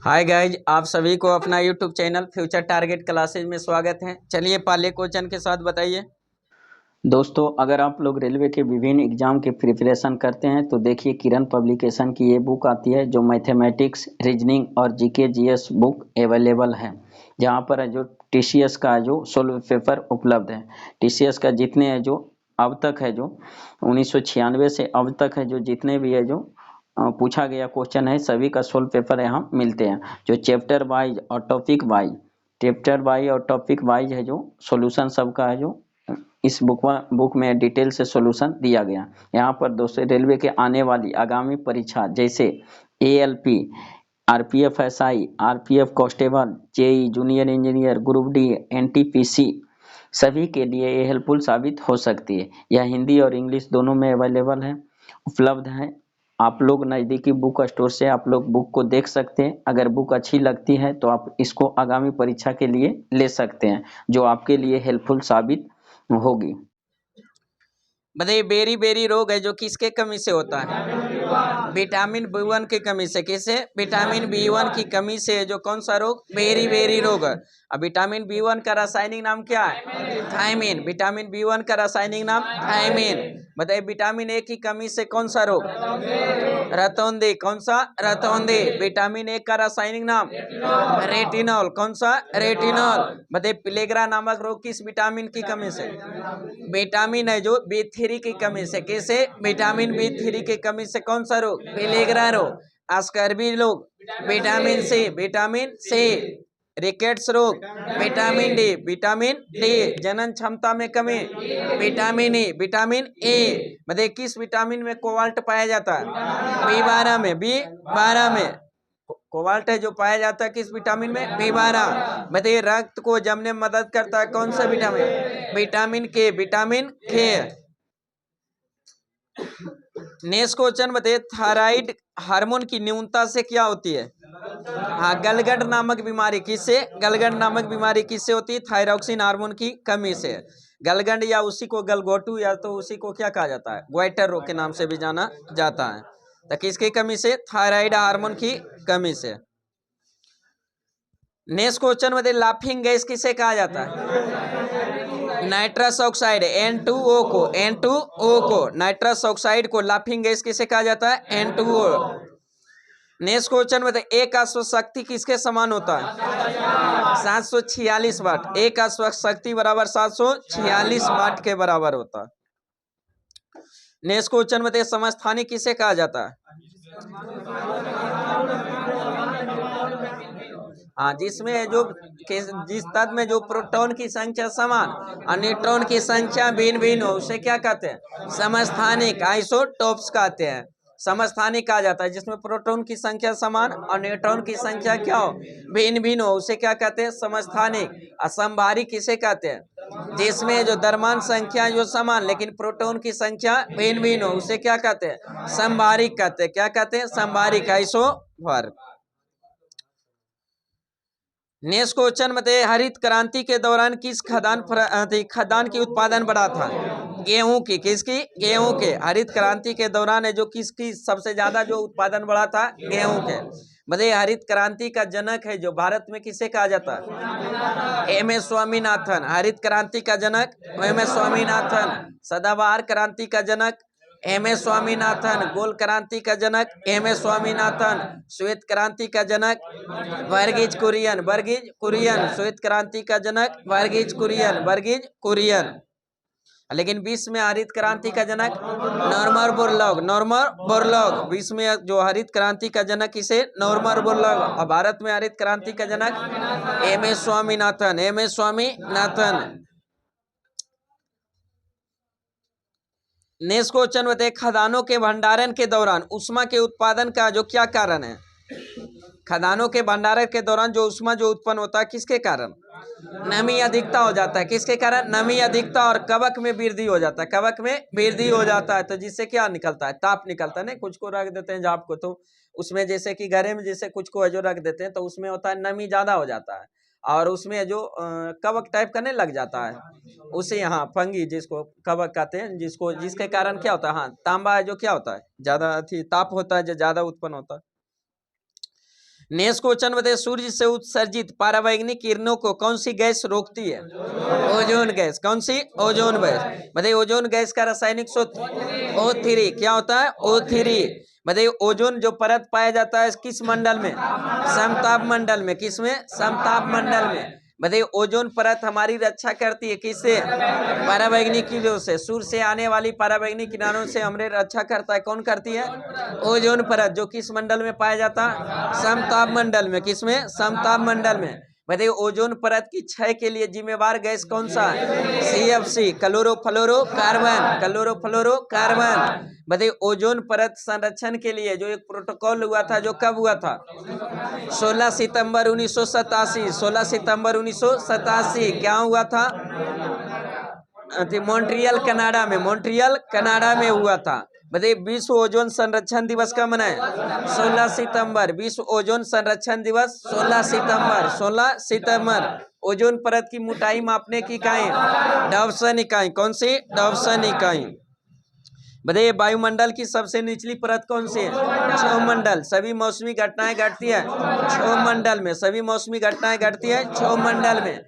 Hi guys, आप सभी को अपना YouTube channel future target classes में स्वागत है। चलिए पहले क्वेश्चन के साथ बताइए। दोस्तों, अगर आप लोग रेलवे के विभिन्न एग्जाम की प्रिपरेशन करते हैं तो देखिए किरण पब्लिकेशन की ये बुक आती है जो मैथमेटिक्स, रीजनिंग और जीके जीएस बुक अवेलेबल है। जहाँ पर है जो टीसीएस का जो सोल्व पेपर उपलब्ध है। टीसीएस का जितने है जो अब तक है जो 1996 से अब तक है जो जितने भी है जो पूछा गया क्वेश्चन है सभी का सोल्व पेपर यहाँ मिलते हैं। जो चैप्टर वाइज और टॉपिक वाइज है जो सॉल्यूशन सबका है जो इस बुक में डिटेल से सॉल्यूशन दिया गया। यहाँ पर दोस्तों रेलवे के आने वाली आगामी परीक्षा जैसे ALP, RPF SI, RPF constable, JE junior engineer, group D, NTPC सभी के लिए ये हेल्पफुल साबित हो सकती है। यह हिंदी और इंग्लिश दोनों में अवेलेबल है, उपलब्ध है। आप लोग नज़दीकी बुक स्टोर से आप लोग बुक को देख सकते हैं। अगर बुक अच्छी लगती है तो आप इसको आगामी परीक्षा के लिए ले सकते हैं, जो आपके लिए हेल्पफुल साबित होगी। बताइए, बेरी बेरी रोग है जो किसके कमी से होता है? विटामिन बी1 की कमी से। किसे? विटामिन बी1 की कमी से जो कौन सा रोग? बेरी बेरी रोग। अब विटामिन बी1 का रासायनिक नाम क्या है? थायमिन। विटामिन बी1 का रासायनिक नाम थायमिन। बताइए, विटामिन ए की कमी से कौन सा रोग? रतौंधी। कौन सा? रतौंधी। विटामिन ए का रासायनिक नाम रेटिनॉल। कौन सा? रेटिनॉल। बताइए, प्लेग्रा नामक रोग किस विटामिन की कमी से? विटामिन है जो बी3 की कमी से। कैसे? विटामिन बी3 की कमी से कौन सा रोग? प्लेग्रा रोग। अस्कर्वी रोग? Vitamin C. Vitamin C. Rickets रोग? Vitamin D. Vitamin D. जनन क्षमता में कमी? Vitamin E. Vitamin A. बताइए, किस विटामिन में कोबाल्ट पाया जाता है? बी12 में। बी12 में कोबाल्ट है जो पाया जाता है किस विटामिन में? बी12। बताइए, रक्त को जमने में मदद करता है कौन सा विटामिन? विटामिन के। विटामिन के। नेक्स्ट क्वेश्चन बताइए, थायराइड हार्मोन की न्यूनता से क्या होती है? हाँ, गलगंड नामक बीमारी। किससे? गलगंड नामक बीमारी किससे होती है? थायरॉक्सिन हार्मोन की कमी से। गलगंड या उसी को गलगोटू या तो उसी को क्या कहा जाता है? ग्वाइटर रोग के नाम से भी जाना जाता है। तो किसकी कमी से? थायराइड हार्मोन की कमी से। नेक्स्ट क्वेश्चन बताइए, लाफिंग गैस किसे कहा जाता है? नाइट्रस ऑक्साइड N2O को। N2O को नाइट्रस ऑक्साइड को लाफिंग गैस किसे कहा जाता है? N2O। नेक्स्ट क्वेश्चन बताइए, एक अश्व शक्ति किसके समान होता है? 746 वाट। एक अश्व शक्ति बराबर 746 वाट के बराबर होता है। नेक्स्ट क्वेश्चन बताइए, समस्थानिक किसे कहा जाता है? हाँ, जिसमें जो जिस तत्व में जो प्रोटॉन की संख्या समान और न्यूट्रॉन की संख्या भिन्न भिन्न हो उसे क्या कहते हैं? समस्थानिक। आइसोटोप्स कहते हैं। समस्थानिक कहा जाता है जिसमें प्रोटॉन की संख्या समान और न्यूट्रॉन की संख्या क्या हो? भिन्न भिन्न हो उसे क्या कहते हैं? समस्थानिक। असंभारिक किसे कहते हैं? जिसमें जो द्रव्यमान संख्या जो समान लेकिन प्रोटॉन की संख्या भिन्न भिन्न हो उसे क्या कहते हैं? संभारिक कहते हैं। क्या कहते हैं? संभारिक। आइसोभार। नेक्स्ट क्वेश्चन बताइए, हरित क्रांति के दौरान किस खदान की उत्पादन बढ़ा था? गेहूं की। किसकी? गेहूं के। हरित क्रांति के दौरान है जो किसकी सबसे ज्यादा जो उत्पादन बढ़ा था? गेहूं के। बताइए, हरित क्रांति का जनक है जो भारत में किसे कहा जाता है? एम.एस. स्वामीनाथन। हरित क्रांति का जनक एम.एस. स्वामीनाथन। सदाबहार क्रांति का जनक एम.एस. स्वामीनाथन। गोल क्रांति का जनक एम.एस. स्वामीनाथन। श्वेत क्रांति का जनक वर्गीज कुरियन। वर्गीज कुरियन। श्वेत क्रांति का जनक वर्गीज कुरियन। वर्गीज कुरियन। लेकिन विश्व में हरित क्रांति का जनक नॉर्मन बोरलॉग। Norman Borlaug. विश्व में जो हरित क्रांति का जनक किसे? Norman Borlaug. और भारत में हरित क्रांति का जनक M S. Swaminathan. M S. Swaminathan. Next question बताइए, खदानों के भंडारण के दौरान ऊष्मा के उत्पादन का जो क्या कारण है? खदानों के भंडारण के दौरान जो ऊष्मा जो उत्पन्न होता है किसके कारण? नमी अधिकता हो जाता है। किसके कारण? नमी अधिकता। और कवक में वृद्धि हो जाता है। कवक में वृद्धि हो जाता है तो जिससे क्या निकलता है? ताप निकलता है। नहीं, कुछ को रख देते हैं जाप को तो उसमें जैसे कि घरे में जैसे कुछ को जो रख देते हैं तो उसमें होता है नमी ज्यादा हो जाता है और उसमें जो कवक टाइप करने लग जाता है उसे यहाँ फंगी जिसको कवक कहते हैं जिसको जिसके कारण क्या होता है? हाँ, तांबा है जो क्या होता है? ज्यादा ताप होता है जो ज्यादा उत्पन्न होता है। नेक्स्ट क्वेश्चन बताइए, सूर्य से उत्सर्जित पराबैंगनी किरणों को कौन सी गैस रोकती है? Ozone gas. कौन सी? Ozone gas. बताइए ओजोन गैस का रासायनिक सूत्र O3। क्या होता है? O3। बताइए ओजोन जो परत पाया जाता है किस मंडल में? समताप मंडल में। किस में? समताप मंडल में। बताइए ओजोन परत हमारी रक्षा करती है किससे? पराबैंगनी किरणों से। सूर्य से आने वाली पराबैंगनी किरणों से हमारे रक्षा करता है। कौन करती है? ओजोन परत, जो किस मंडल में पाया जाता है? समताप मंडल में। किस में? समताप मंडल में। बताइए ओजोन परत की क्षय के लिए जिम्मेवार गैस कौन सा है? CFC, chlorofluorocarbon. क्लोरोफ्लोरोकार्बन। बताइए ओजोन परत संरक्षण के लिए जो एक प्रोटोकॉल हुआ था, जो कब हुआ था? 16 सितंबर 1987। 16 सितंबर 1987 क्या हुआ था? मॉन्ट्रियल कनाडा में। मॉन्ट्रियल कनाडा में हुआ था। बताइए विश्व ओजोन संरक्षण दिवस कब मनाए? 16 सितंबर। विश्व ओजोन संरक्षण दिवस 16 सितंबर। 16 सितंबर। ओजोन परत की मोटाई मापने की इकाई डॉप्सन इकाई। कौन सी? डॉप्सन इकाई। बताइए वायुमंडल की सबसे निचली परत कौन सी है? क्षोमंडल। सभी मौसमी घटनाएं घटती है क्षोमंडल में। सभी मौसमी घटनाएं घटती है क्षोमंडल में।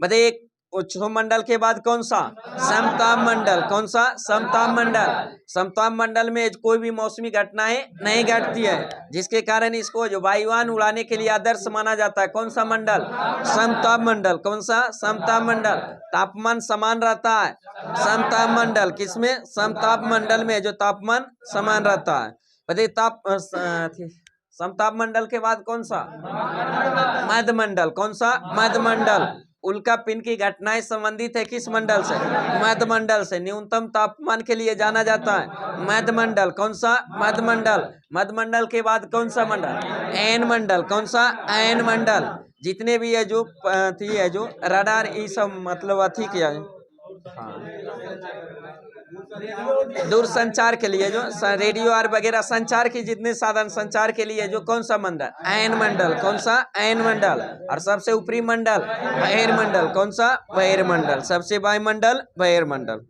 बताइए क्षोमंडल के बाद कौन सा? समताप मंडल। कौन सा? समताप मंडल। समताप मंडल में कोई भी मौसमी घटनाएं नहीं घटती है, जिसके कारण इसको जो वायुयान उड़ाने के लिए आदर्श माना जाता है। कौन सा मंडल? समताप मंडल। कौन सा? समताप मंडल। तापमान समान रहता है समताप मंडल। किसमें? समताप मंडल में, जो तापमान समान रहता है। बताइए समताप मंडल के बाद कौन सा? मध्य मंडल। कौन सा? मध्य मंडल। उल्का पिंड की घटनाएं संबंधित है किस मंडल से? मध्य मंडल से। न्यूनतम तापमान के लिए जाना जाता है मध्य मंडल। कौन सा? मध्य मंडल। मध्य मंडल के बाद कौन सा मंडल? ऐन मंडल। कौन सा? ऐन मंडल। जितने भी है जो रडार ये सब मतलब अथी किया है, दूर संचार के लिए जो रेडियो और वगैरह संचार की जितने साधन संचार के लिए जो कौन सा मंडल? ऐन मंडल। कौन सा? ऐन मंडल। और सबसे ऊपरी मंडल बहिर्मंडल। कौन सा? बहिर्मंडल। सबसे वायुमंडल बहिर्मंडल।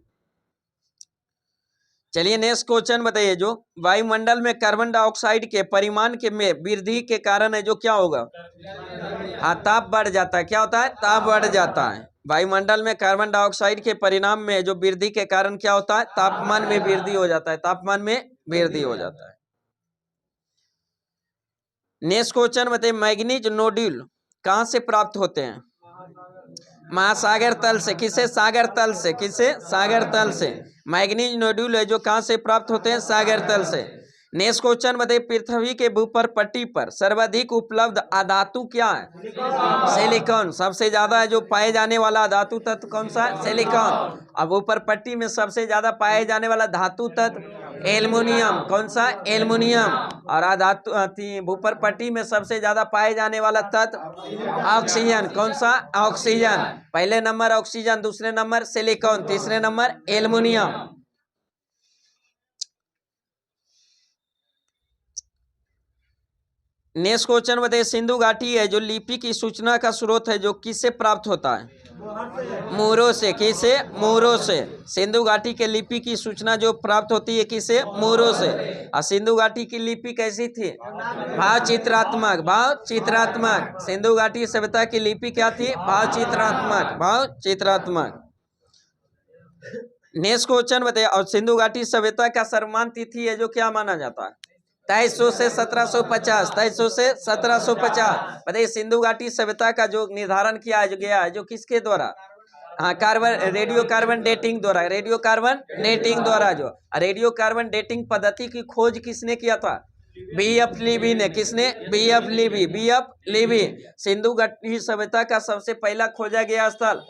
चलिए नेक्स्ट क्वेश्चन बताइए, जो वायुमंडल में कार्बन डाइऑक्साइड के परिमाण के में वृद्धि के कारण है जो क्या होगा? हाँ, ताप बढ़ जाता है। क्या होता है? ताप बढ़ जाता है। वायुमंडल में कार्बन डाइऑक्साइड के परिणाम में जो वृद्धि के कारण क्या होता है? तापमान में वृद्धि हो जाता है। तापमान में वृद्धि हो जाता है। नेक्स्ट क्वेश्चन बताइए, मैग्नीज नोड्यूल कहां से प्राप्त होते हैं? महासागर तल से। किसे? सागर तल से। किसे? सागर तल से। मैग्नीज नोड्यूल है जो कहां से प्राप्त होते हैं? सागर तल से। नेक्स्ट क्वेश्चन बताइए, पृथ्वी के भूपर पट्टी पर सर्वाधिक उपलब्ध अधातु क्या है? सिलिकॉन। सबसे ज्यादा जो पाए जाने वाला धातु तत्व कौन सा है? सिलिकॉन। अब ऊपर पट्टी में सबसे ज्यादा पाए जाने वाला धातु तत्व एल्युमिनियम। कौन सा? एल्युमिनियम। और धातु भूपर पट्टी में सबसे ज्यादा पाए जाने वाला तत्व ऑक्सीजन। कौन सा? ऑक्सीजन। पहले नंबर ऑक्सीजन, दूसरे नंबर सिलिकॉन, तीसरे नंबर एल्युमिनियम। नेक्स्ट क्वेश्चन बताइए, सिंधु घाटी है जो लिपि की सूचना का स्रोत है जो किससे प्राप्त होता है? मोरों से। किसे? मोरों से। सिंधु घाटी के लिपि की सूचना जो प्राप्त होती है किसे? मोरों से। और सिंधु घाटी की लिपि कैसी थी? भाव चित्रात्मक। भाव चित्रात्मक। सिंधु घाटी सभ्यता की लिपि क्या थी? भाव चित्रात्मक। भाव चित्रात्मक। नेक्स्ट क्वेश्चन बताइए, और सिंधु घाटी सभ्यता का सर्वमान्य तिथि है जो क्या माना जाता है? 2300 से 1750। 2300 से 1750। बताइए सिंधु घाटी सभ्यता का जो निर्धारण किया गया है जो किसके द्वारा? हाँ, रेडियो कार्बन डेटिंग द्वारा। रेडियो कार्बन डेटिंग द्वारा। जो रेडियो कार्बन डेटिंग पद्धति की खोज किसने किया था? B.F. लीबी ने। किसने? B.F. Libby. B.F. Libby. Sindhu घाटी सभ्यता का सबसे पहला खोजा गया स्थल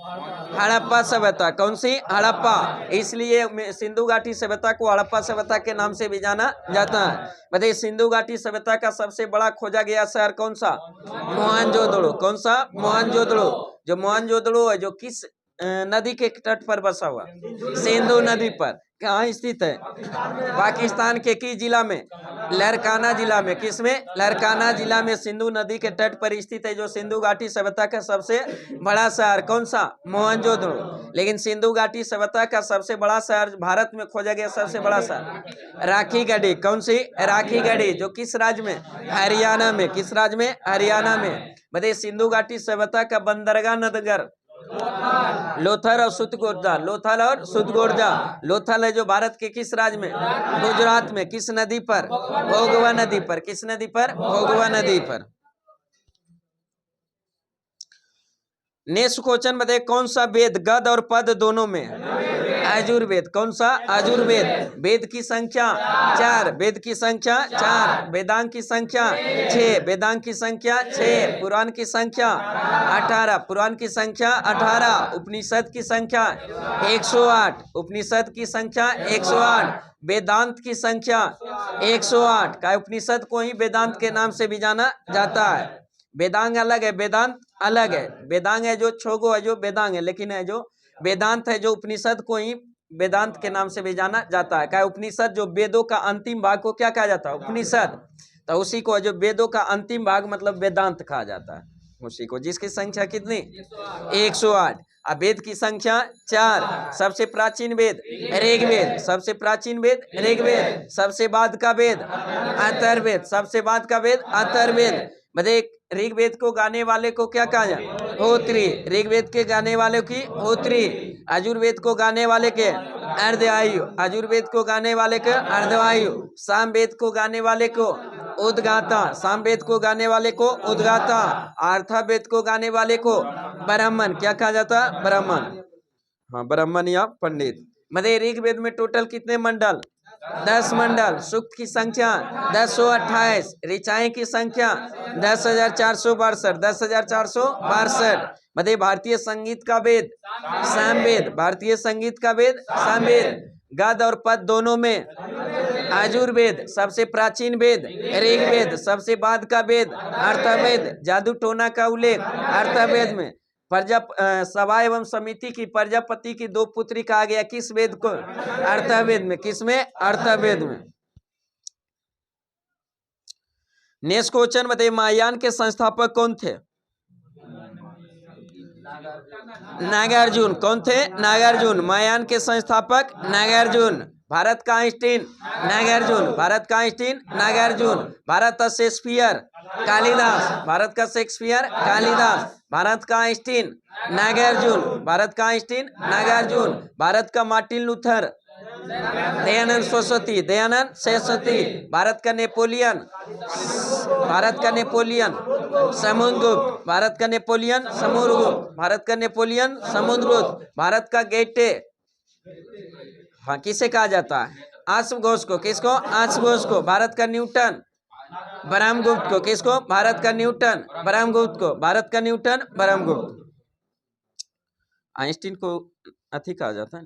हड़प्पा सभ्यता। कौन सी? हड़प्पा। इसलिए सिंधु घाटी सभ्यता को हड़प्पा सभ्यता के नाम से भी जाना जाता है। बताइए सिंधु घाटी सभ्यता का सबसे बड़ा खोजा गया शहर कौन सा? मोहनजोदड़ो। कौन सा? मोहनजोदड़ो। जो मोहनजोदड़ो है जो किस नदी के तट पर बसा हुआ? सिंधु नदी पर। कहाँ स्थित है? पाकिस्तान के किस जिला में? लरकाना जिला में। किसमें? लरकाना जिला में सिंधु नदी के तट पर स्थित है, जो सिंधु घाटी सभ्यता का सबसे बड़ा शहर। कौन सा? मोहनजोदड़ो। लेकिन सिंधु घाटी सभ्यता का सबसे बड़ा शहर भारत में खोजा गया सबसे बड़ा शहर राखीगढ़ी। कौन सी? राखीगढ़ी, जो किस राज्य में? हरियाणा में। किस राज्य में? हरियाणा में। बताइए सिंधु घाटी सभ्यता का बंदरगाह नगर लोथल और सुतगोरजा। लोथल और सुतगोरजा। लोथल है जो भारत के किस राज्य में? गुजरात में। किस नदी पर? भोगवा नदी पर। किस नदी पर? भोगवा नदी पर। नेक्स्ट क्वेश्चन बताइए कौन सा वेद गद और पद दोनों में? आयुर्वेद। कौन सा? आयुर्वेद। वेद की संख्या 4। वेद की संख्या 4। वेदांग की संख्या 6। वेदांग की संख्या 6। पुराण की संख्या 18। पुराण की संख्या 18। उपनिषद की संख्या 108। उपनिषद की संख्या 108। वेदांत की संख्या 108। का उपनिषद को ही वेदांत के नाम से भी जाना जाता है। वेदांग अलग है, वेदांत अलग है। वेदांग है जो छोगो है जो वेदांग है, लेकिन है जो वेदांत है जो उपनिषद को ही वेदांत के नाम से भी जाना जाता है। क्या उपनिषद जो वेदों का अंतिम भाग को क्या कहा जाता है? उपनिषद। तो उसी को जो वेदों का अंतिम भाग मतलब वेदांत कहा जाता है उसी को, जिसकी संख्या कितनी? 108। अब वेद की संख्या 4। सबसे प्राचीन वेद ऋग्वेद। सबसे प्राचीन वेद ऋग्वेद। सबसे बाद का वेद अथर्ववेद। सबसे बाद का वेद अथर्ववेद। बताइए ऋग्वेद को गाने वाले को क्या कहा जाए? होत्री। ऋग्वेद के गाने वाले की होत्री। आयुर्वेद को गाने वाले के अर्धवायु। आयुर्वेद को गाने वाले के अर्धवायु। सामवेद को गाने वाले को उद्गाता। सामवेद को गाने वाले को उद्गाता। अर्थवेद को गाने वाले को ब्राह्मण। क्या कहा जाता? ब्राह्मण। हाँ, ब्राह्मण या पंडित। मतलब ऋग्वेद में टोटल कितने मंडल? 10 मंडल। सूक्त की संख्या 1028। ऋचाएं की संख्या 10,462। 10,462। मतलब भारतीय संगीत का वेद सामवेद। भारतीय संगीत का वेद सामवेद। गद और पद दोनों में आयुर्वेद। सबसे प्राचीन वेद ऋग्वेद। सबसे बाद का वेद अर्थवेद। जादू टोना का उल्लेख अर्थवेद में। सभा एवं समिति की प्रजापति की 2 पुत्री कहा गया किस वेद को? अर्थवेद में। किस में? अर्थवेद में। नेक्स्ट क्वेश्चन बताइए महायान के संस्थापक कौन थे? नागार्जुन। कौन थे? नागार्जुन। महायान के संस्थापक नागार्जुन। भारत का आइंस्टीन नागार्जुन। भारत का आइंस्टीन नागार्जुन। भारत का शेक्सपियर कालिदास। भारत का शेक्सपियर कालिदास। भारत का आइंस्टीन नागार्जुन। भारत का आइंस्टीन नागार्जुन। भारत का मार्टिन लूथर दयानंद सरस्वती। दयानंद सरस्वती। भारत का नेपोलियन भारत का नेपोलियन समुद्रगुप्त। भारत का नेपोलियन समुद्रगुप्त। भारत का नेपोलियन समुद्रगुप्त। भारत का गेटे हाँ किसे कहा जाता है? आश्वघोष को। किसको? आश्वघोष को। भारत का न्यूटन ब्रह्मगुप्त को। किसको? भारत का न्यूटन ब्रह्मगुप्त को। भारत का न्यूटन ब्रह्मगुप्त। आइंस्टीन को अथी कहा जाता है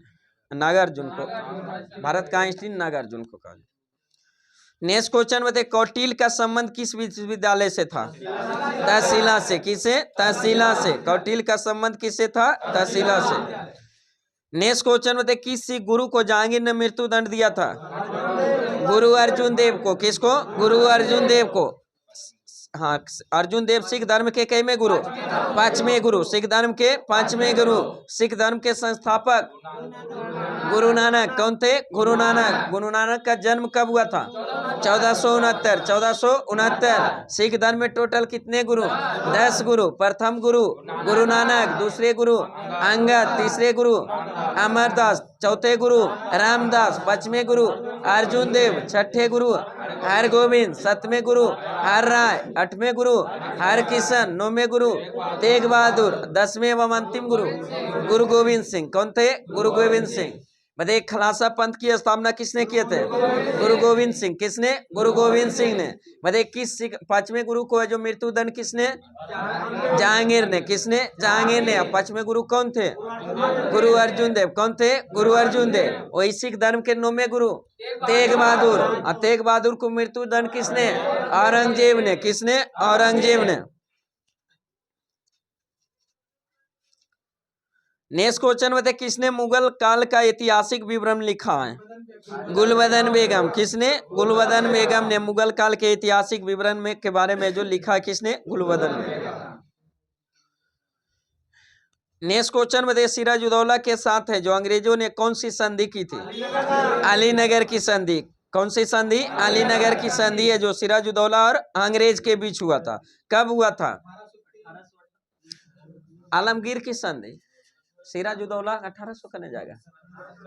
नागार्जुन को। भारत का आइंस्टीन नागार्जुन को कहा जाता। नेक्स्ट क्वेश्चन बताइए कौटिल्य का संबंध किस विश्वविद्यालय से था? तहसीला से। किसे? तहसीला से। कौटिल्य का संबंध किससे था? तहसीला से। नेक्स्ट क्वेश्चन बताइए किस सिख गुरु को जहांगीर ने मृत्यु दंड दिया था? गुरु अर्जुन देव को। किसको? गुरु अर्जुन देव को। हाँ, अर्जुन देव सिख धर्म के कितवें गुरु? 5वें गुरु। सिख धर्म के 5वें गुरु। सिख धर्म के संस्थापक गुरु नानक। कौन थे? गुरु नानक। गुरु नानक का जन्म कब हुआ था? 1469। 1469। सिख धर्म में टोटल कितने गुरु? 10 गुरु। प्रथम गुरु गुरु नानक। दूसरे गुरु अंगद। तीसरे गुरु अमरदास। चौथे गुरु रामदास। 5वें गुरु अर्जुन देव। 6ठे गुरु हरगोविंद। 7वें गुरु हर राय। 8वें गुरु हरकिशन। 9वें गुरु तेग बहादुर। 10वें एवं अंतिम गुरु गुरु गोविंद सिंह। कौन थे? गुरु गोविंद सिंह। बताइए खालसा पंथ की स्थापना किसने किए थे? गुरु गोविंद सिंह। किसने? गुरु गोविंद सिंह ने। बताइए किस 5वें गुरु को है जो मृत्यु दंड किसने? जहांगीर ने। किसने? जहांगीर ने। 5वें गुरु कौन थे? गुरु अर्जुन देव। कौन थे? गुरु अर्जुन देव। वही सिख धर्म के 9वें गुरु तेग बहादुर। और तेग बहादुर को मृत्यु दंड किसने? औरंगजेब ने। किसने? औरंगजेब ने। नेक्स्ट क्वेश्चन बताए, किसने मुगल काल का ऐतिहासिक विवरण लिखा है? गुलबदन बेगम। किसने? गुलबदन बेगम ने मुगल काल के ऐतिहासिक विवरण में के बारे में जो लिखा है, किसने? गुलबदन बेगम। नेक्स्ट क्वेश्चन बताइए, सिराजुद्दौला के साथ है जो अंग्रेजों ने कौन सी संधि की थी? अलीनगर की संधि। कौन सी संधि? अलीनगर की संधि है जो सिराजुद्दौला और अंग्रेज के बीच हुआ था। कब हुआ था? आलमगीर की संधि। सिराजुद्दौला 1800 करने जाएगा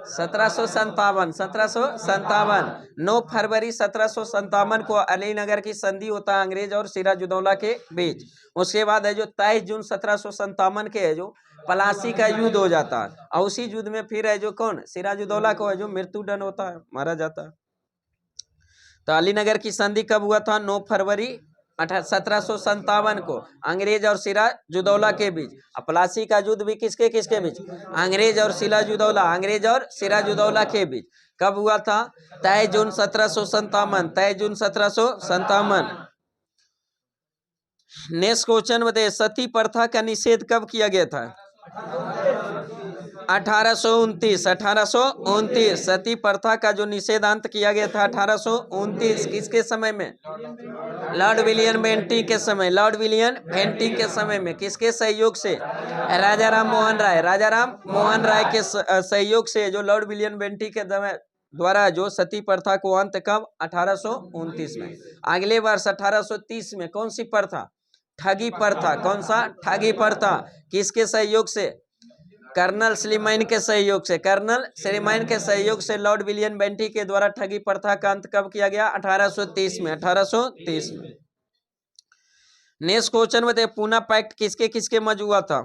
1757। 1757 9 फरवरी 1757 को अलीनगर की संधि होता है अंग्रेज और सिराजुद्दौला के बीच। उसके बाद है जो 23 जून 1757 के है जो पलासी का युद्ध हो जाता है और उसी युद्ध में फिर है जो कौन? सिराजुद्दौला को है जो मृत्युदंड होता है, मारा जाता है। तो अलीनगर की संधि कब हुआ था? 9 फरवरी 1757 को अंग्रेज और सिराजुद्दौला के बीच। पलासी का युद्ध भी किसके किसके बीच? अंग्रेज और सिराजुद्दौला, अंग्रेज और सिराजुद्दौला के बीच। कब हुआ था? 23 जून 1757। 23 जून 1757। नेक्स्ट क्वेश्चन बताइए, सती प्रथा का निषेध कब किया गया था? 1829। 1829 सती प्रथा का जो निषेधांत किया गया था 1829। किसके समय में? लॉर्ड विलियम बेंटिंग के समय। लॉर्ड विलियम बेंटिंग के समय में। किसके सहयोग से? राजा राम मोहन राय। राजा राम मोहन राय के सहयोग से जो लॉर्ड विलियम बेंटिंग के द्वारा जो सती प्रथा को अंत कब? 1829 में। अगले वर्ष 1830 में कौन सी प्रथा? ठगी प्रथा। कौन सा? ठगी प्रथा। किसके सहयोग से? कर्नल स्लीमैन के सहयोग से। कर्नल स्लीमैन के सहयोग से लॉर्ड विलियम बेंटिंग के द्वारा ठगी प्रथा का अंत कब किया गया? 1830 में। 1830 में। नेक्स्ट क्वेश्चन बताइए, पूना पैक्ट किसके किसके मध्य हुआ था?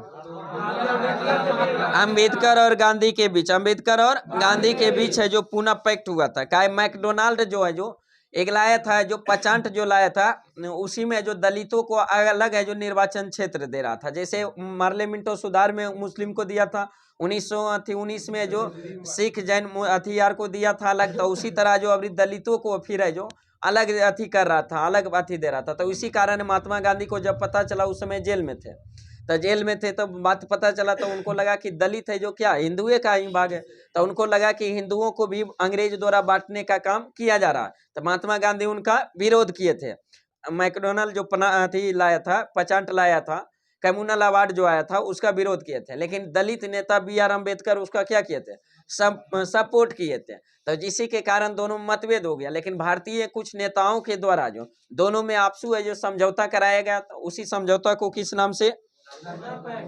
अंबेडकर और गांधी के बीच। अंबेडकर और गांधी के बीच है जो पूना पैक्ट हुआ था। काय मैकडोनाल्ड जो है जो एक लाया था, जो पचांट जो लाया था, उसी में जो दलितों को अलग है जो निर्वाचन क्षेत्र दे रहा था। जैसे मार्ले मिंटो सुधार में मुस्लिम को दिया था, 1919 में जो सिख जैन हथियार को दिया था अलग, तो उसी तरह जो अभी दलितों को फिर है जो अलग अथी कर रहा था, अलग अथी दे रहा था। तो इसी कारण महात्मा गांधी को जब पता चला, उस समय जेल में थे, तो जेल में थे तो बात पता चला, तो उनको लगा कि दलित है जो क्या हिंदुए का ही भाग है, तो उनको लगा कि हिंदुओं को भी अंग्रेज द्वारा बांटने का काम किया जा रहा है। तो महात्मा गांधी उनका विरोध किए थे। मैकडोनल्ड जो अथी लाया था, पचांट लाया था, कम्युनल अवार्ड जो आया था, उसका विरोध किए थे। लेकिन दलित नेता BR अम्बेडकर उसका क्या किए थे? सपोर्ट किए थे। तो जिसी के कारण दोनों में मतभेद हो गया। लेकिन भारतीय कुछ नेताओं के द्वारा जो दोनों में आपसू है जो समझौता कराया गया, तो उसी समझौता को किस नाम से?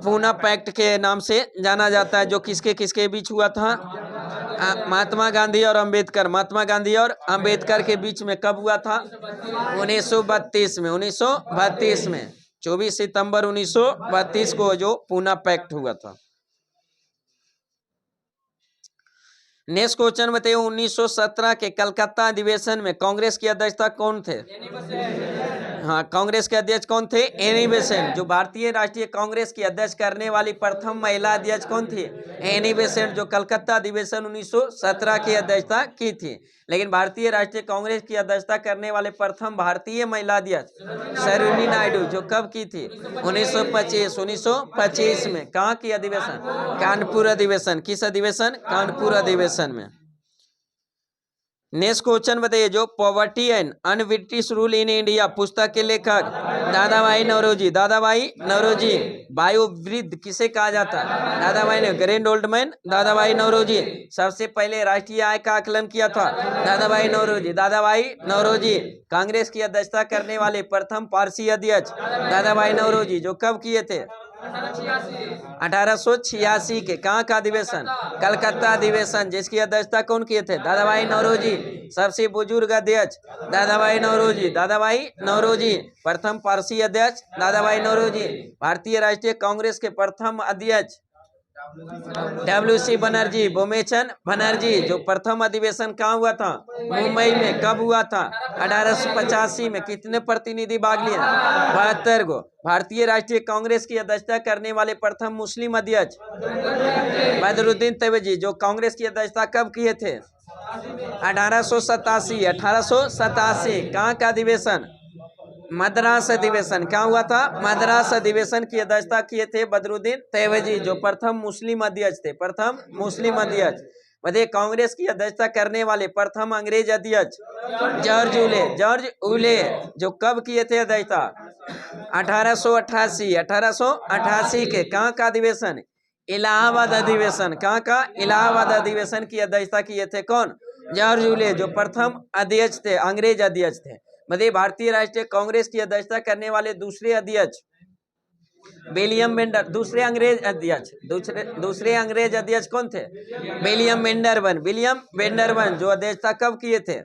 पूना पैक्ट के नाम से जाना जाता है। जो किसके किसके बीच हुआ था? महात्मा गांधी और अंबेडकर। महात्मा गांधी और अंबेडकर के बीच में कब हुआ था? 1932 में। 1932 में 24 सितंबर 1932 को जो पूना पैक्ट हुआ था। नेक्स्ट क्वेश्चन बताइए, 1917 के कलकत्ता अधिवेशन में कांग्रेस की अध्यक्षता कौन थे? हाँ, कांग्रेस के अध्यक्ष कौन थे? Annie Besant. जो भारतीय राष्ट्रीय कांग्रेस की अध्यक्ष करने वाली प्रथम महिला अध्यक्ष कौन थी? एनी बेसेंट, जो कलकत्ता अधिवेशन 1917 की अध्यक्षता की थी। लेकिन भारतीय राष्ट्रीय कांग्रेस की अध्यक्षता करने वाले प्रथम भारतीय महिला अध्यक्ष सरोजिनी नायडू, जो कब की थी? 1925। 1925 में। कहाँ की अधिवेशन? कानपुर अधिवेशन। किस अधिवेशन? कानपुर अधिवेशन में। नेक्स्ट क्वेश्चन बताइए, जो poverty and un British rule in India पुस्तक के लेखक दादाभाई नौरोजी। दादाभाई नौरोजी। बायोवृद्ध किसे कहा जाता है? दादाभाई ने। Grand old man Dadabhai Naoroji. सबसे पहले राष्ट्रीय आय का आकलन किया था दादाभाई नौरोजी। दादाभाई नौरोजी। कांग्रेस की अध्यक्षता करने वाले प्रथम पारसी अध्यक्ष दादाभाई नौरोजी, जो कब किए थे? 1886 के। कहाँ का अधिवेशन? कलकत्ता अधिवेशन। जिसकी अध्यक्षता कौन किए थे? दादाभाई नौरोजी। सबसे बुजुर्ग अध्यक्ष दादाभाई नौरोजी। दादाभाई नौरोजी। प्रथम पारसी अध्यक्ष दादाभाई नौरोजी। भारतीय राष्ट्रीय कांग्रेस के प्रथम अध्यक्ष WC बनर्जी। बोमेचन बनर्जी। जो प्रथम अधिवेशन कहाँ हुआ था? मुंबई में। कब हुआ था? 1885 में। कितने प्रतिनिधि भाग लिए? 72 को। भारतीय राष्ट्रीय कांग्रेस की अध्यक्षता करने वाले प्रथम मुस्लिम अध्यक्ष बदरुद्दीन तैयबजी, जो कांग्रेस की अध्यक्षता कब किए थे? 1887। 1887। कहाँ का अधिवेशन? मद्रास अधिवेशन। क्या हुआ था? मद्रास अधिवेशन की अध्यक्षता किए थे बदरुद्दीन तैयबजी, जो प्रथम मुस्लिम अध्यक्ष थे, प्रथम मुस्लिम अध्यक्ष। मध्य कांग्रेस की अध्यक्षता करने वाले प्रथम अंग्रेज अध्यक्ष जॉर्ज उले, जॉर्ज उले, जो कब किए थे अध्यक्षता? 1888 के कहाँ का अधिवेशन? इलाहाबाद अधिवेशन। कहाँ का? इलाहाबाद अधिवेशन की अध्यक्षता किए थे कौन? जॉर्ज उले, जो प्रथम अध्यक्ष थे, अंग्रेज अध्यक्ष थे। मध्य भारतीय राष्ट्रीय कांग्रेस की अध्यक्षता करने वाले दूसरे अध्यक्ष विलियम बेंडर, दूसरे अंग्रेज अध्यक्ष कौन थे? विलियम बेंडरबन, विलियम बेंडरबन, जो अध्यक्षता कब किए थे?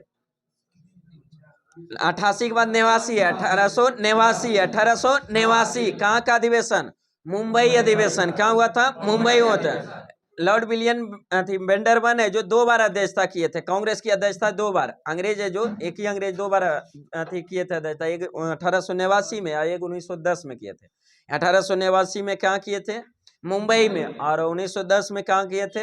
88 के बाद 89 है, 1889 कहाँ का अधिवेशन? मुंबई अधिवेशन। क्या हुआ था? मुंबई हुआ था। लॉर्ड विलियम बेंडरबन है जो 2 बार अध्यक्षता किए थे, कांग्रेस की अध्यक्षता 2 बार। अंग्रेज है जो एक ही अंग्रेज 2 बार किए थे अध्यक्षता, एक 1889 में और एक 1910 में किए थे। 1889 में कहाँ किए थे? मुंबई में। और 1910 में कहाँ किए थे?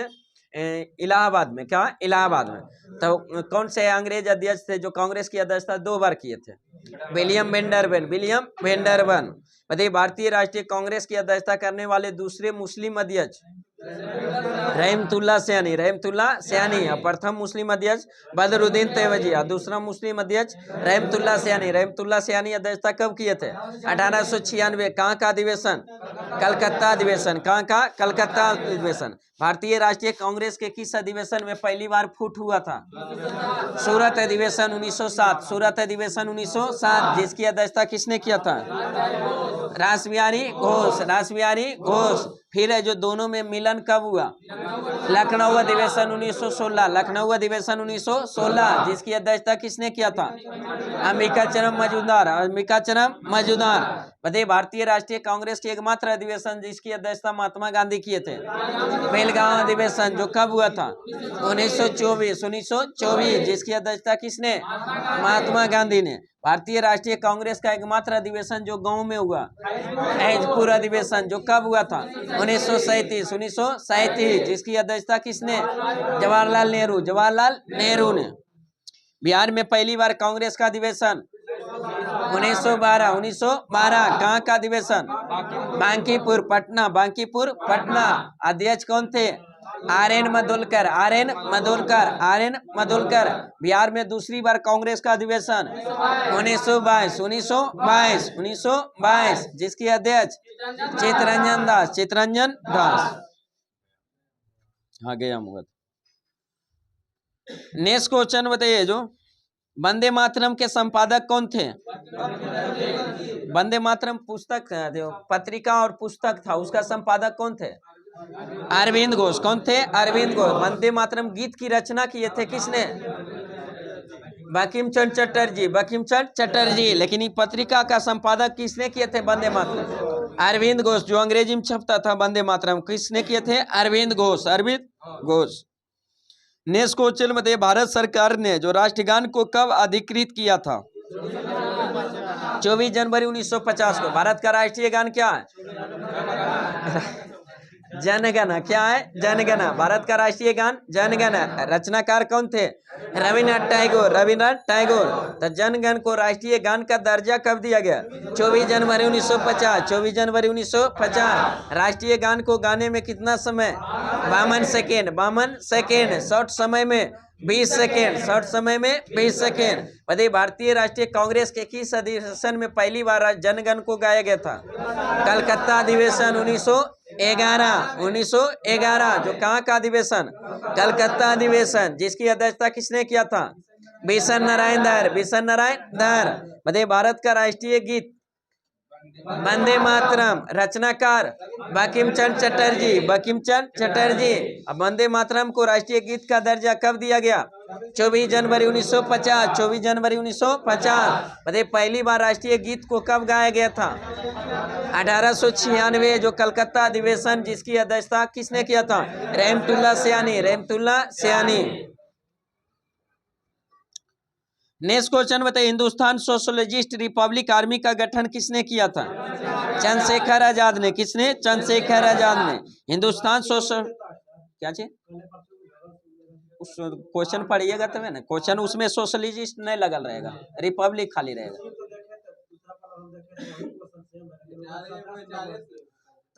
इलाहाबाद में। क्या? इलाहाबाद में। तो कौन से अंग्रेज अध्यक्ष थे जो कांग्रेस की अध्यक्षता 2 बार किए थे? William Wedderburn, William Wedderburn. भारतीय राष्ट्रीय कांग्रेस की अध्यक्षता करने वाले दूसरे मुस्लिम अध्यक्ष रहमतुल्लाह सयानी, रहमतुल्लाह सयानी। प्रथम मुस्लिम अध्यक्ष बदरुद्दीन तैयबजी, दूसरा मुस्लिम अध्यक्ष रहमतुल्लाह सयानी। रहमतुल्लाह सयानी अध्यक्षता कब किए थे? 1896। कहाँ का अधिवेशन? कलकत्ता अधिवेशन। कहाँ का? कलकत्ता अधिवेशन। भारतीय राष्ट्रीय कांग्रेस के किस अधिवेशन में पहली बार फूट हुआ था? सूरत अधिवेशन 1907, सूरत अधिवेशन 1907, जिसकी अध्यक्षता किसने किया था? रासबिहारी घोष, रासबिहारी घोष। फिर है जो दोनों में मिलन कब हुआ? लखनऊ अधिवेशन 1916, लखनऊ अधिवेशन 1916, जिसकी अध्यक्षता किसने किया था? अंबिकाचरम मजूमदार, अंबिकाचरम मजूमदार। भारतीय राष्ट्रीय कांग्रेस की एकमात्र अधिवेशन जिसकी अध्यक्षता महात्मा गांधी किए थे, बेलगांव अधिवेशन, जो कब हुआ था? 1924, जिसकी अध्यक्षता किसने? महात्मा गांधी ने। भारतीय राष्ट्रीय कांग्रेस का एकमात्र अधिवेशन जो गांव में हुआ, हैजपुर अधिवेशन, जो कब हुआ था? 1937, जिसकी अध्यक्षता किसने? जवाहरलाल नेहरू, जवाहरलाल नेहरू ने। बिहार में पहली बार कांग्रेस का अधिवेशन 1912, कहाँ का अधिवेशन? बांकीपुर, पटना, बांकीपुर, पटना। अध्यक्ष कौन थे? RN. Madholkar, RN. Madholkar, RN. Madholkar. Bihar में दूसरी बार कांग्रेस का अधिवेशन 1922, जिसकी अध्यक्ष चित्तरंजन दास, चित्तरंजन दास। आगे हम नेक्स्ट क्वेश्चन बताइए, जो वंदे मातरम के संपादक कौन थे? वंदे मातरम पुस्तक, पत्रिका और पुस्तक था, उसका संपादक कौन थे? अरविंद घोष। कौन थे? अरविंद घोष। वंदे मातरम गीत की रचना किए थे किसने? बंकिम चंद्र चटर्जी, बंकिम चंद्र चटर्जी। लेकिन ये पत्रिका का संपादक किसने किए थे? वंदे मातरम, अरविंद घोष। जो अंग्रेजी में छपता था वंदे मातरम, किसने किए थे? अरविंद घोष, अरविंद घोष। नेक्स्ट क्वेश्चन बताइए, भारत सरकार ने जो राष्ट्रगान को कब अधिकृत किया था? 24 जनवरी 1950 को। भारत का राष्ट्रीय गान क्या है? जनगण। क्या है? जनगण। भारत का राष्ट्रीय गान जनगण। रचनाकार कौन थे? रविन्द्रनाथ टैगोर, रविन्द्रनाथ टैगोर। तो जनगण को राष्ट्रीय गान का दर्जा कब दिया गया? 24 जनवरी 1950, 24 जनवरी 1950। राष्ट्रीय गान को गाने में कितना समय? 52 सेकेंड, 52 सेकेंड। शॉर्ट समय में 20 सेकेंड, शॉर्ट समय में 20 सेकेंड। बताइए, भारतीय राष्ट्रीय कांग्रेस के किस अधिवेशन में पहली बार जनगण को गाया गया था? कलकत्ता अधिवेशन 1911, जो कहाँ का अधिवेशन? कलकत्ता अधिवेशन, जिसकी अध्यक्षता किसने किया था? बिशन नारायण धर, बिशन नारायण धर। बताइए, भारत का राष्ट्रीय गीत वंदे मातरम, रचनाकार बंकिम चंद्र चटर्जी, बंकिम चंद्र चटर्जी। अब वंदे मातरम को राष्ट्रीय गीत का दर्जा कब दिया गया? 24 जनवरी 1950, 24 जनवरी 1950। बताइए, पहली बार राष्ट्रीय गीत को कब गाया गया था? 1896, जो कलकत्ता अधिवेशन, जिसकी अध्यक्षता किसने किया था? रहमतुल्लाह सयानी, रहमतुल्लाह सयानी। नेक्स्ट क्वेश्चन बताइए, हिंदुस्तान सोशलिस्ट रिपब्लिक आर्मी का गठन किसने किया था? चंद्रशेखर आजाद ने। किसने? चंद्रशेखर आजाद ने। हिंदुस्तान सोशल क्या चीज? उस क्वेश्चन पढ़िएगा तब ना, क्वेश्चन उसमें सोशलिस्ट नहीं लगल रहेगा, रिपब्लिक खाली रहेगा।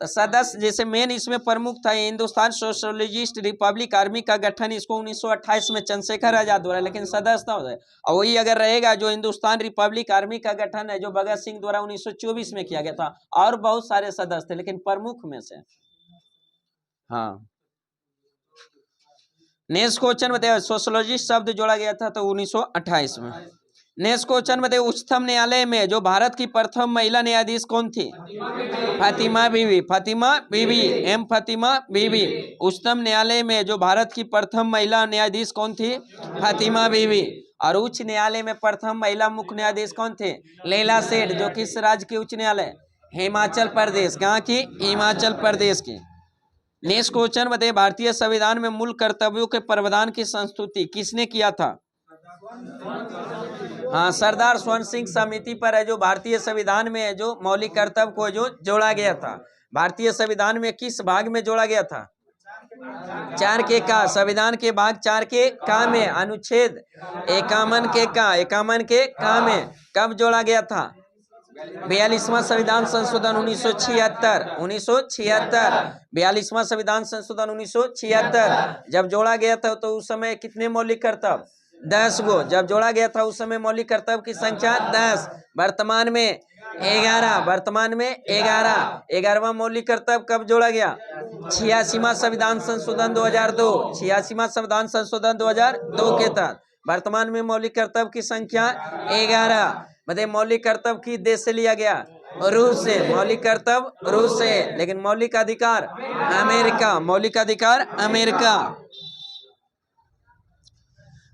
तो सदस्य जैसे मेन इसमें प्रमुख था हिंदुस्तान सोशलिस्ट रिपब्लिक आर्मी का गठन इसको 1928 में चंद्रशेखर आजाद द्वारा, लेकिन सदस्य था उधर। और वही अगर रहेगा जो हिंदुस्तान रिपब्लिक आर्मी का गठन है जो भगत सिंह द्वारा 1924 में किया गया था, और बहुत सारे सदस्य थे लेकिन प्रमुख में से। हाँ, नेक्स्ट क्वेश्चन बताइए, सोशलिस्ट शब्द जोड़ा गया था तो 1928 में। नेक्स्ट क्वेश्चन बताइए, उच्चतम न्यायालय में जो भारत की प्रथम महिला न्यायाधीश कौन थी? फातिमा बीवी। फातिमा बीवी, एम फातिमा बीवी। उच्चतम न्यायालय में जो भारत की प्रथम महिला न्यायाधीश कौन थी? फातिमा बीवी। और उच्च न्यायालय में प्रथम महिला मुख्य न्यायाधीश कौन थे? लैला सेठ, जो किस राज्य के उच्च न्यायालय? हिमाचल प्रदेश। कहाँ की? हिमाचल प्रदेश की। नेक्स्ट क्वेश्चन बताइए, भारतीय संविधान में मूल कर्तव्यों के प्रावधान की संस्तुति किसने किया था? हाँ, सरदार स्वर्ण सिंह समिति पर है जो भारतीय संविधान में है जो मौलिक कर्तव्य को जो जोड़ा गया था। भारतीय संविधान में किस भाग में जोड़ा गया था? 4 के का। संविधान के भाग 4 के का में अनुच्छेद 51 के का में कब जोड़ा गया था? 42वां संविधान संशोधन 1976। 42वां संविधान संशोधन 1976 जब जोड़ा गया था तो उस समय कितने मौलिक कर्तव्य? 10 गो। जब जोड़ा गया था उस समय मौलिक कर्तव्य की संख्या 10, वर्तमान में 11। वर्तमान में 11वां मौलिक कर्तव्य कब जोड़ा गया? 86वां संविधान संशोधन 2002। 86वां संविधान संशोधन 2002 के तहत वर्तमान में मौलिक कर्तव्य की संख्या 11। मतलब मौलिक कर्तव्य किस देश से लिया गया? रूस से। मौलिक कर्तव्य रूस से, लेकिन मौलिक अधिकार अमेरिका। मौलिक अधिकार अमेरिका।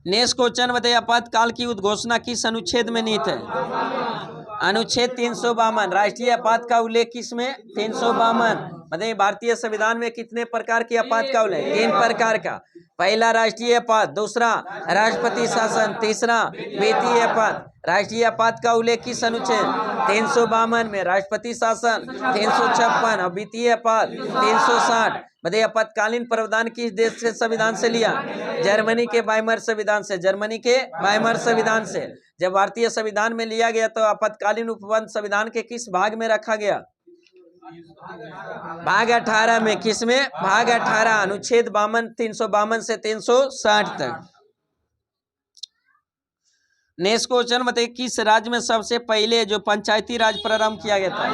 नेक्स्ट क्वेश्चन बताइए, आपातकाल की उद्घोषणा किस अनुच्छेद में निहित है? अनुच्छेद 352। राष्ट्रीय आपात का उल्लेख किसमें? 352। मतलब भारतीय संविधान में कितने प्रकार की आपात का उल्लेख? 3 प्रकार का। पहला राष्ट्रीय आपात, दूसरा राष्ट्रपति शासन, तीसरा वित्तीय आपात। राष्ट्रीय आपात का उल्लेख किस अनुच्छेद? 352 में। राष्ट्रपति शासन 356 और वित्तीय आपात 360। मतलब आपातकालीन प्रावधान किस देश से संविधान से लिया? जर्मनी के वाइमर संविधान से। जर्मनी के वाइमर संविधान से। जब भारतीय संविधान में लिया गया तो आपातकालीन उपबंध संविधान के किस भाग में रखा गया? भाग 18 में। किसमें? भाग 18। अनुच्छेद 352 से 360 तक। नेक्स्ट क्वेश्चन बताइए, किस राज्य में सबसे पहले जो पंचायती राज प्रारंभ किया गया था?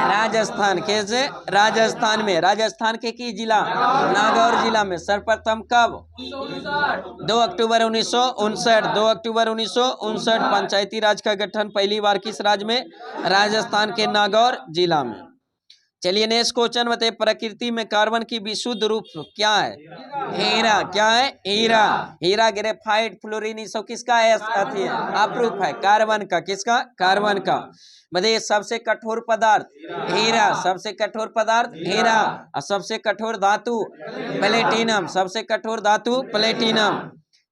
राजस्थान। कैसे? राजस्थान में। राजस्थान के किस जिला? नागौर जिला में। सर्वप्रथम कब? 2 अक्टूबर 1959। 2 अक्टूबर 1959 पंचायती राज का गठन पहली बार किस राज्य में? राजस्थान के नागौर जिला में। चलिए नेक्स्ट क्वेश्चन बताइए, प्रकृति में कार्बन की विशुद्ध रूप क्या है? हीरा। क्या है? हीरा। हीरा ग्रेफाइट फ्लोरीन ये सब किसका है? अप्रूफ है कार्बन का। किसका? कार्बन का। बताइए सबसे कठोर पदार्थ? हीरा। सबसे कठोर पदार्थ हीरा। और सबसे कठोर धातु? प्लेटिनम। सबसे कठोर धातु प्लेटिनम।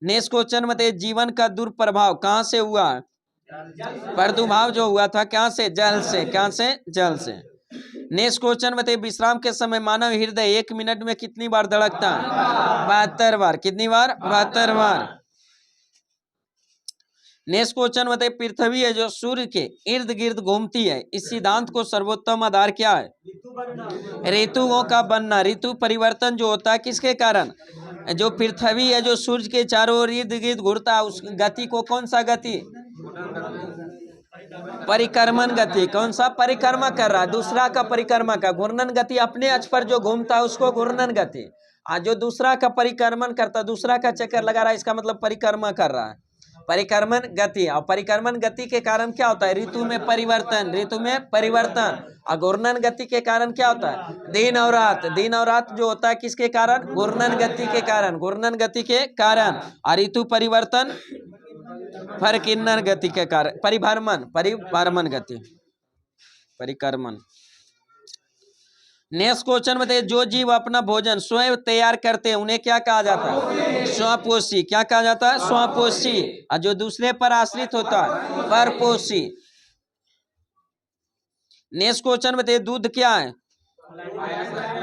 नेक्स्ट क्वेश्चन बताइए, जीवन का दुष्प्रभाव कहाँ से हुआ? प्रादुर्भाव जो हुआ था क्या से? जल से। क्या से? जल से। नेक्स्ट क्वेश्चन बताइए, विश्राम के समय मानव हृदय 1 मिनट में कितनी बार धड़कता है? 72 बार। कितनी बार? 72 बार। नेक्स्ट क्वेश्चन बताइए, पृथ्वी है जो सूर्य के इर्द गिर्द घूमती है, इस सिद्धांत को सर्वोत्तम आधार क्या है? ऋतुओं का बनना। ऋतु परिवर्तन जो होता है किसके कारण? जो पृथ्वी है जो सूर्य के चारों ओर इर्द गिर्द घूमता है, उस गति को कौन सा गति? परिक्रमण गति। कौन सा? परिक्रमा कर रहा है, दूसरा का परिक्रमा का। घूर्णन गति अपने अक्ष पर जो घूमता है उसको घूर्णन गति। जो दूसरा का परिक्रमण करता है, दूसरा का चक्कर लगा रहा है, इसका मतलब परिक्रमा कर रहा है। परिक्रमण गति। और परिक्रमण गति के कारण क्या होता है? ऋतु में परिवर्तन। ऋतु में परिवर्तन। और घूर्णन गति के कारण क्या होता है? दिन और रात। दिन और रात जो होता है किसके कारण? घूर्णन गति के कारण। घूर्णन गति के कारण। और ऋतु परिवर्तन परिकिन्नर गति के कारण। परिभ्रमण गति। परिक्रमण। नेक्स्ट क्वेश्चन बताइए, जो जीव अपना भोजन स्वयं तैयार करते हैं उन्हें क्या कहा जाता है? स्वपोषी। क्या कहा जाता है? स्वपोषी। और जो दूसरे पर आश्रित होता है? परपोषी। नेक्स्ट क्वेश्चन बताइए, दूध क्या है?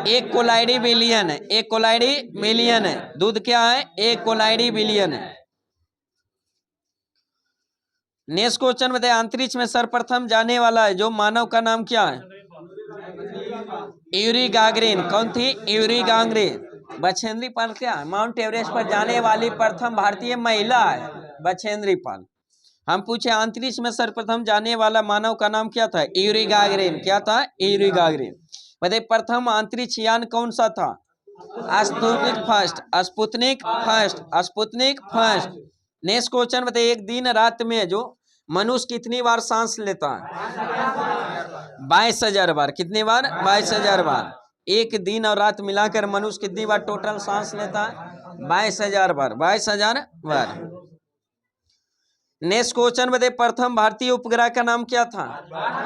1 कोलाइडी बिलियन है। 1 कोलाइडी बिलियन है। दूध क्या है? 1 कोलाइडी बिलियन है। नेक्स्ट क्वेश्चन बताइए, अंतरिक्ष में सर्वप्रथम जाने वाला है जो मानव का नाम क्या है? Yuri Gagarin. कौन थी? Yuri Gagarin. बछेंद्री पाल क्या है? माउंट एवरेस्ट पर जाने वाली प्रथम भारतीय महिला है बछेंद्री पाल। हम पूछे अंतरिक्ष में सर्वप्रथम जाने वाला मानव का नाम क्या था? Yuri Gagarin. क्या था? Yuri Gagarin. बताइए प्रथम अंतरिक्ष यान कौन सा था? Sputnik first. Sputnik first. Sputnik first. Next question बताइए, एक दिन रात में जो मनुष्य कितनी बार सांस लेता है? 22,000 बार। कितनी बार? 22,000 बार। एक दिन और रात मिलाकर मनुष्य कितनी बार टोटल सांस लेता है? 22,000 बार। 22,000 बार। नेक्स्ट क्वेश्चन बताइए, प्रथम भारतीय उपग्रह का नाम क्या था?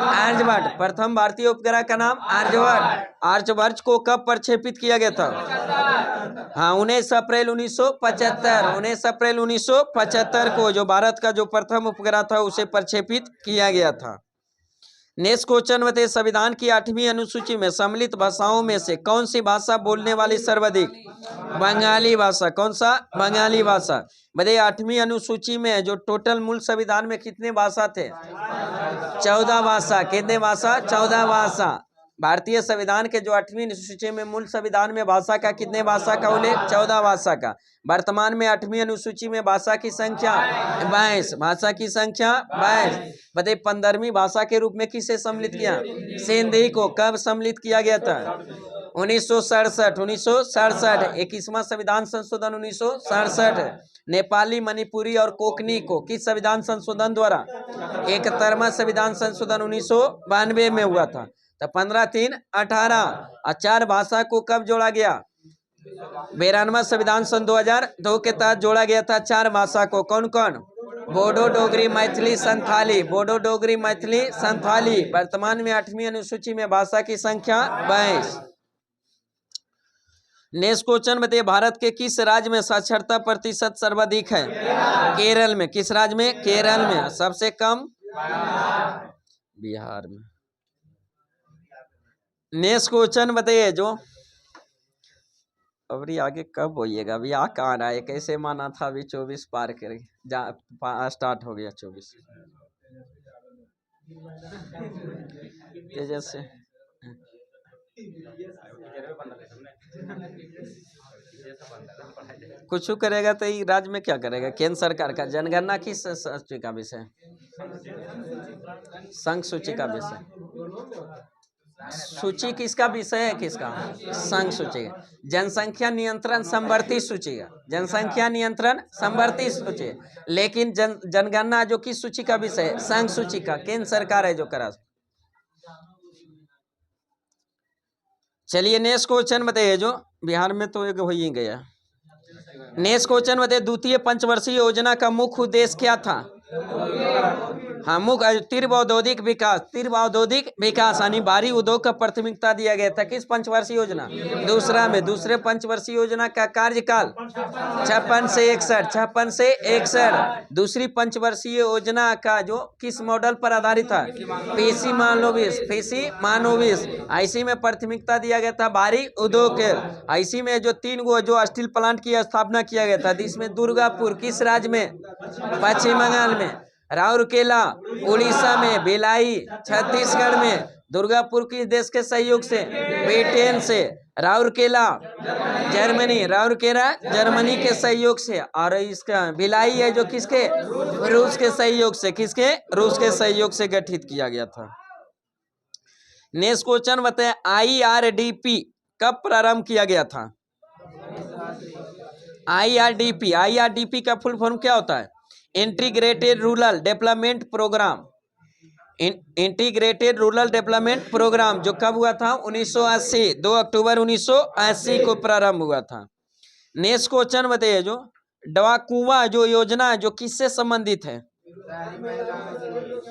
आर्यभट्ट। प्रथम भारतीय उपग्रह का नाम आर्यभट्ट। आर्यभट्ट को कब प्रक्षेपित किया गया था? हाँ, 19 अप्रैल 1975। 19 अप्रैल 1975 को जो भारत का जो प्रथम उपग्रह था उसे प्रक्षेपित किया गया था। नेक्स्ट क्वेश्चन बताइए, संविधान की 8वीं अनुसूची में सम्मिलित भाषाओं में से कौन सी भाषा बोलने वाली सर्वाधिक? बंगाली भाषा। कौन सा? बंगाली भाषा। बताइए 8वीं अनुसूची में जो टोटल मूल संविधान में कितने भाषा थे? 14 भाषा। कितने भाषा? 14 भाषा। भारतीय संविधान के जो 8वीं अनुसूची में मूल संविधान में भाषा का कितने भाषा का उल्लेख? 14 भाषा का। वर्तमान में 8वीं अनुसूची में भाषा की संख्या 22। भाषा की संख्या 22। बताइए 15वीं भाषा के रूप में किसे सम्मिलित किया? सिंधी को। कब सम्मिलित किया गया था? 1967। 1967। 21वां संविधान संशोधन 1967। नेपाली, मणिपुरी और कोकनी को किस संविधान संशोधन द्वारा? 71वां संविधान संशोधन 1992 में हुआ था। तो 15, 3, 18 और 4 भाषा को कब जोड़ा गया? 92वां संविधान सन 2002 के तहत जोड़ा गया था 4 भाषा को। कौन कौन? बोडो, डोगरी, मैथिली, संथाली। बोडो, डोगरी, मैथिली, संथाली। वर्तमान में 8वीं अनुसूची में भाषा की संख्या 22। नेक्स्ट क्वेश्चन बताइए, भारत के किस राज्य में साक्षरता प्रतिशत सर्वाधिक है? केरल में। किस राज्य में? केरल में। सबसे कम? बिहार में। नेक्स्ट क्वेश्चन बताइए, जो अभी आगे कब होइएगा? अभी आ कहाँ रहा है? कैसे माना था? अभी 24 पार कर स्टार्ट हो गया 24 जैसे कुछ करेगा तो ये राज्य में क्या करेगा? केंद्र सरकार का जनगणना किस सूची का विषय? संघ सूची का विषय। सूची किसका विषय है? किसका? संघ सूची। जनसंख्या नियंत्रण समवर्ती सूची है। जनसंख्या नियंत्रण समवर्ती सूची। लेकिन जनगणना जो किस सूची का विषय है? संघ सूची का। केंद्र सरकार है जो करा। चलिए नेक्स्ट क्वेश्चन बताइए, जो बिहार में तो एक हो ही गया। नेक्स्ट क्वेश्चन बताइए, द्वितीय पंचवर्षीय योजना का मुख्य उद्देश्य क्या था? हाँ, मुख्य तीव्र औद्योगिक विकास। तीव्र औद्योगिक विकास यानी भारी उद्योग का प्राथमिकता दिया गया था। किस पंचवर्षीय योजना? दूसरा में। दूसरे पंचवर्षीय योजना का कार्यकाल 56 से 61। 56 से 61। दूसरी पंचवर्षीय योजना का जो किस मॉडल पर आधारित था? पेशी मानोविस। पेशी मानोविस। ऐसी में प्राथमिकता दिया गया था भारी उद्योग के। ऐसी में जो 3 गो जो स्टील प्लांट की स्थापना किया गया था, जिसमें दुर्गापुर किस राज्य में? पश्चिम बंगाल में। राउरकेला उड़ीसा में। भिलाई छत्तीसगढ़ में। दुर्गापुर किस देश के सहयोग से? ब्रिटेन से। राउरकेला जर्मनी। राउरकेला जर्मनी के सहयोग से। और इसका भिलाई है जो किसके? रूस के सहयोग से। किसके? रूस के सहयोग से गठित किया गया था। नेक्स्ट क्वेश्चन बताएं, IRDP कब प्रारंभ किया गया था? IRDP का फुल फॉर्म क्या होता है? Integrated rural development programme. Integrated rural development programme जो कब हुआ था? 1980। 2 अक्टूबर 1980 को प्रारंभ हुआ था। नेक्स्ट क्वेश्चन बताइए, जो डवाकुआ जो योजना है जो किससे संबंधित है?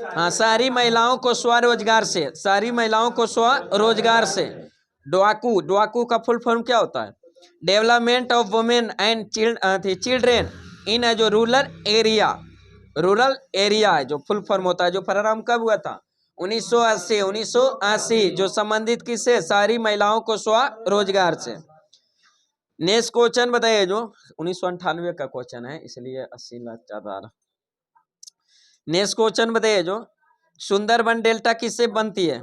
हाँ, शहरी महिलाओं को स्वरोजगार से। शहरी महिलाओं को स्वरोजगार से। डवाकू का फुल फॉर्म क्या होता है? Development of women and children in जो रूरल एरिया। रूरल एरिया है जो फुल फॉर्म होता है। जो प्रारंभ कब हुआ था? 1980। 1980 जो संबंधित किससे? शहरी महिलाओं को स्वरोजगार से। नेक्स्ट क्वेश्चन बताइए, जो 1998 का क्वेश्चन है इसलिए 80 लाख ज्यादा। नेक्स्ट क्वेश्चन बताइए जो सुंदरबन डेल्टा किससे बनती है?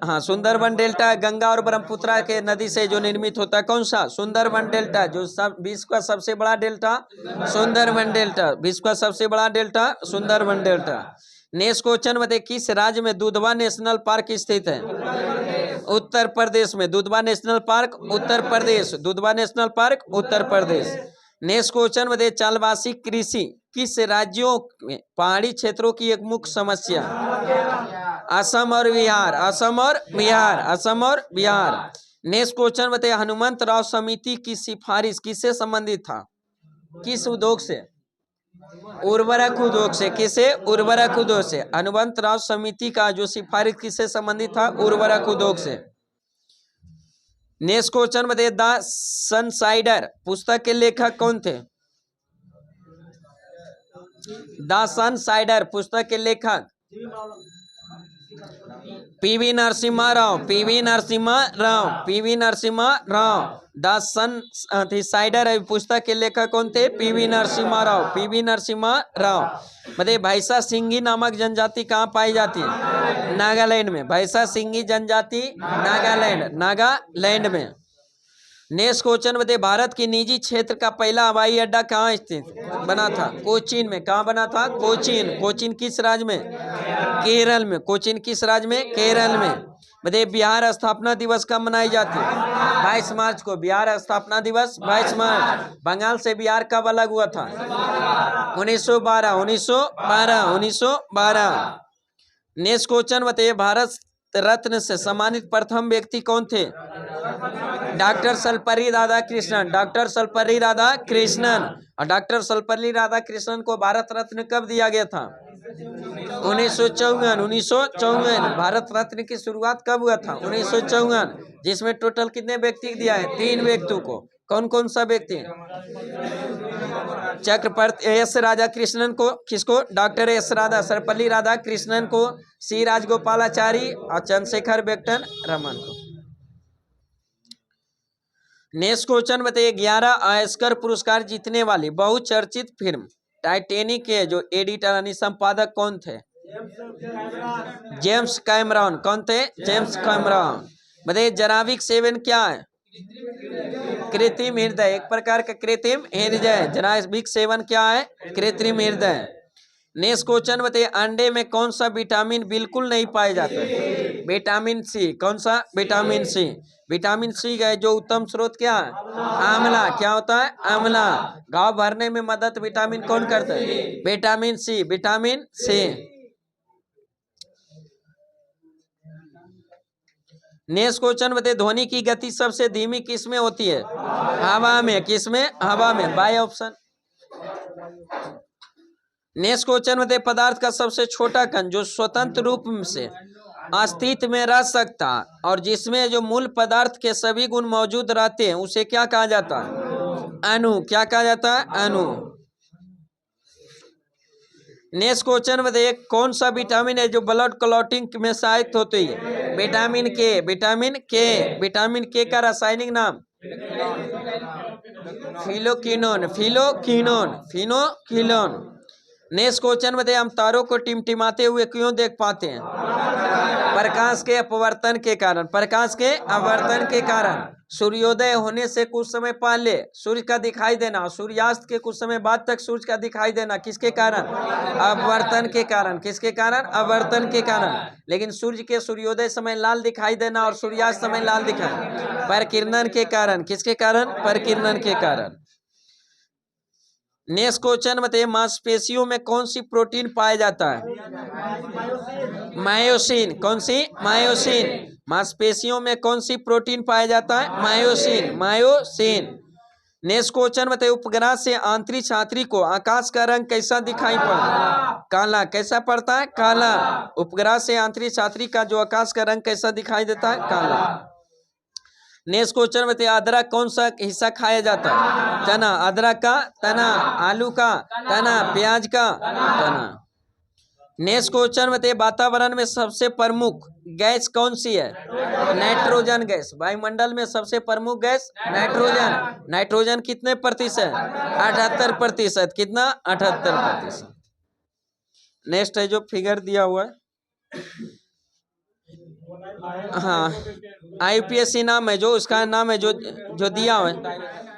हाँ, सुंदरबन डेल्टा गंगा और ब्रह्मपुत्र के नदी से जो निर्मित होता है। कौन सा? सुंदरबन डेल्टा, जो विश्व का सबसे बड़ा डेल्टा सुंदरबन डेल्टा, विश्व का सबसे बड़ा delta Sundarban delta. Next question बताइए किस राज्य में दुधवा नेशनल पार्क स्थित है? उत्तर प्रदेश में। Dudhwa national park Uttar Pradesh, Dudhwa national park Uttar Pradesh. Next question बताइए चालवासी कृषि किस राज्यों में पहाड़ी क्षेत्रों की एक मुख्य समस्या? असम और बिहार, असम और बिहार, असम और बिहार। नेक्स्ट क्वेश्चन बताइए हनुमंत राव समिति की सिफारिश किससे संबंधित था? किस उद्योग से? उर्वरक उद्योग से। किसे? उर्वरक उद्योग से। हनुमंत राव समिति का जो सिफारिश किससे संबंधित था? उर्वरक उद्योग से। नेक्स्ट क्वेश्चन बताइए द सनसाइडर पुस्तक के लेखक कौन थे? द सनसाइडर पुस्तक के लेखक P V Narasimha Rao, P V Narasimha Rao, P V Narasimha Rao. The insider पुस्तक के लेखक कौन थे? P V Narasimha Rao, P V Narasimha Rao. बताइए भैंसा सिंगी नामक जनजाति कहाँ पाई जाती है? नागालैंड में। भैंसा सिंगी जनजाति नागालैंड, नागालैंड में। नेक्स्ट क्वेश्चन बताइए भारत की निजी क्षेत्र का पहला हवाई अड्डा कहाँ स्थित बना था? कोचीन में। कहाँ बना था? कोचीन। कोचीन किस राज्य में? केरल में। कोचीन किस राज्य में? केरल में। बताइए बिहार स्थापना दिवस कब मनाई जाती है? 22 मार्च को। बिहार स्थापना दिवस 22 मार्च। बंगाल से बिहार कब अलग हुआ था? 1912, 1912, 1912। नेक्स्ट क्वेश्चन बताइए भारत रत्न से सम्मानित प्रथम व्यक्ति कौन थे? Doctor Sarvepalli Radhakrishnan, doctor Sarvepalli Radhakrishnan. और डॉक्टर सर्वपल्ली राधाकृष्णन को भारत रत्न कब दिया गया था? 1954, 1954। भारत रत्न की शुरुआत कब हुआ था? 1954। जिसमें टोटल कितने व्यक्ति दिया है? 3 व्यक्तियों को। कौन कौन सा व्यक्ति? चक्रवर्ती एस राधाकृष्णन को। किसको? डॉक्टर एस राधा सर्वपल्ली राधाकृष्णन को, सी राजगोपालाचारी और चंद्रशेखर वेंकट रमन को। नेक्स्ट क्वेश्चन बताइए 11 ऑस्कर पुरस्कार जीतने वाली बहुचर्चित फिल्म टाइटैनिक के जो एडिटर यानी संपादक कौन थे? James Cameron. कौन थे? James Cameron. बताइए जराविक 7 क्या है? कृत्रिम हृदय, एक प्रकार का कृत्रिम हृदय। जराविक 7 क्या है? कृत्रिम हृदय। नेक्स्ट क्वेश्चन बताइए अंडे में कौन सा विटामिन बिल्कुल नहीं पाया जाता है? Vitamin C. कौन सा? Vitamin C. विटामिन सी का जो उत्तम स्रोत क्या है? आंवला। क्या होता है? आंवला। घाव भरने में मदद विटामिन कौन करता है? Vitamin C, vitamin C. Next question बताइए ध्वनि की गति सबसे धीमी किस में होती है? हवा में। किस में? हवा में। By option. नेक्स्ट क्वेश्चन बताइए पदार्थ का सबसे छोटा कण जो स्वतंत्र रूप से अस्तित्व में रह सकता और जिसमें जो मूल पदार्थ के सभी गुण मौजूद रहते हैं उसे क्या कहा जाता है? अणु। क्या कहा जाता है? अणु। नेक्स्ट क्वेश्चन बताइए कौन सा विटामिन है जो ब्लड क्लॉटिंग में सहायक होती है? विटामिन के। विटामिन के। विटामिन के का रासायनिक नाम? Phylloquinone, phylloquinone, phylloquinone. Next question बताइए हम तारों को टिमटिमाते हुए क्यों देख पाते हैं? प्रकाश के अपवर्तन के कारण। प्रकाश के अपवर्तन के कारण। सूर्योदय होने से कुछ समय पहले सूर्य का दिखाई देना, सूर्यास्त के कुछ समय बाद तक सूर्य का दिखाई देना किसके कारण? अपवर्तन के कारण। किसके कारण? अपवर्तन के कारण। लेकिन सूर्य के सूर्योदय समय लाल दिखाई देना और सूर्यास्त समय लाल दिखाई परिकिरण के कारण। किसके कारण? परिकिरण के कारण। नेक्स्ट क्वेश्चन बताइए मांसपेशियों में कौन सी प्रोटीन पाया जाता है? मायोसिन। कौन सी? मायोसिन। मांसपेशियों में कौन सी प्रोटीन पाया जाता है? Myosin, myosin. नेक्स्ट क्वेश्चन बताइए उपग्रह से आंतरिक छात्री को आकाश का रंग कैसा दिखाई पड़ता? काला। कैसा पड़ता है? काला। उपग्रह से आंतरिक छात्री का जो आकाश का रंग कैसा दिखाई देता है? काला। नेक्स्ट क्वेश्चन बताइए अदरक कौन सा हिस्सा खाया जाता है? तना। अदरक का तना, आलू का तना, प्याज का तना। नेक्स्ट क्वेश्चन बताइए वातावरण में सबसे प्रमुख गैस कौन सी है? Nitrogen gas. वायुमंडल में सबसे प्रमुख गैस नाइट्रोजन। नाइट्रोजन कितने प्रतिशत? 78%। कितना? 78%। नेक्स्ट है जो फिगर दिया हुआ है, हाँ IUPAC नाम है जो उसका नाम है जो जो दिया हुआ है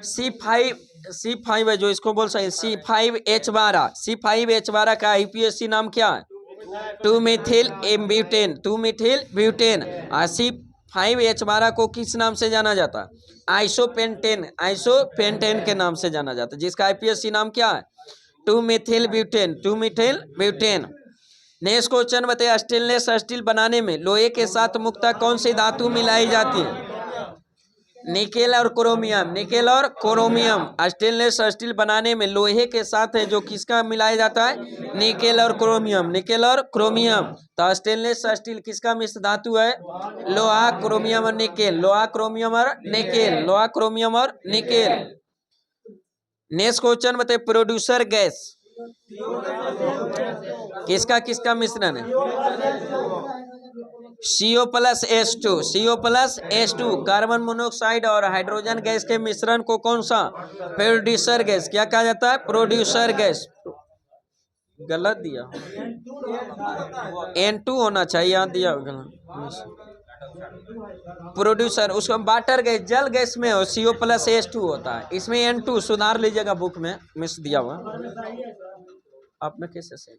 C5 है जो इसको बोल सकते C5H12 C5H12 का IUPAC नाम क्या है 2-methyl ब्यूटेन। और C5H12 को किस नाम से जाना जाता है आइसोपेंटेन के नाम से जाना जाता है, जिसका IUPAC नाम क्या है 2-methyl ब्यूटेन। नेक्स्ट क्वेश्चन बताइए, स्टेनलेस स्टील बनाने में लोहे के साथ मुख्यतः कौन सी धातु मिलाई जाती है निकेल और क्रोमियम। स्टेनलेस स्टील बनाने में लोहे के साथ है जो किसका मिलाया जाता है निकेल और क्रोमियम। तो स्टेनलेस स्टील किसका मिश्र धातु है लोहा क्रोमियम और निकेल। नेक्स्ट क्वेश्चन बताइए, प्रोड्यूसर गैस किसका मिश्रण है CO+H2 कार्बन मोनोऑक्साइड और हाइड्रोजन गैस के मिश्रण को कौन सा प्रोड्यूसर गैस क्या कहा जाता है प्रोड्यूसर गैस। गलत दिया N2 होना चाहिए, यहाँ दिया गलत प्रोड्यूसर, उसको वाटर गैस जल गैस में हो CO+H2 होता है, इसमें N2 सुधार लीजिएगा, बुक में मिस दिया हुआ आप में कैसे सही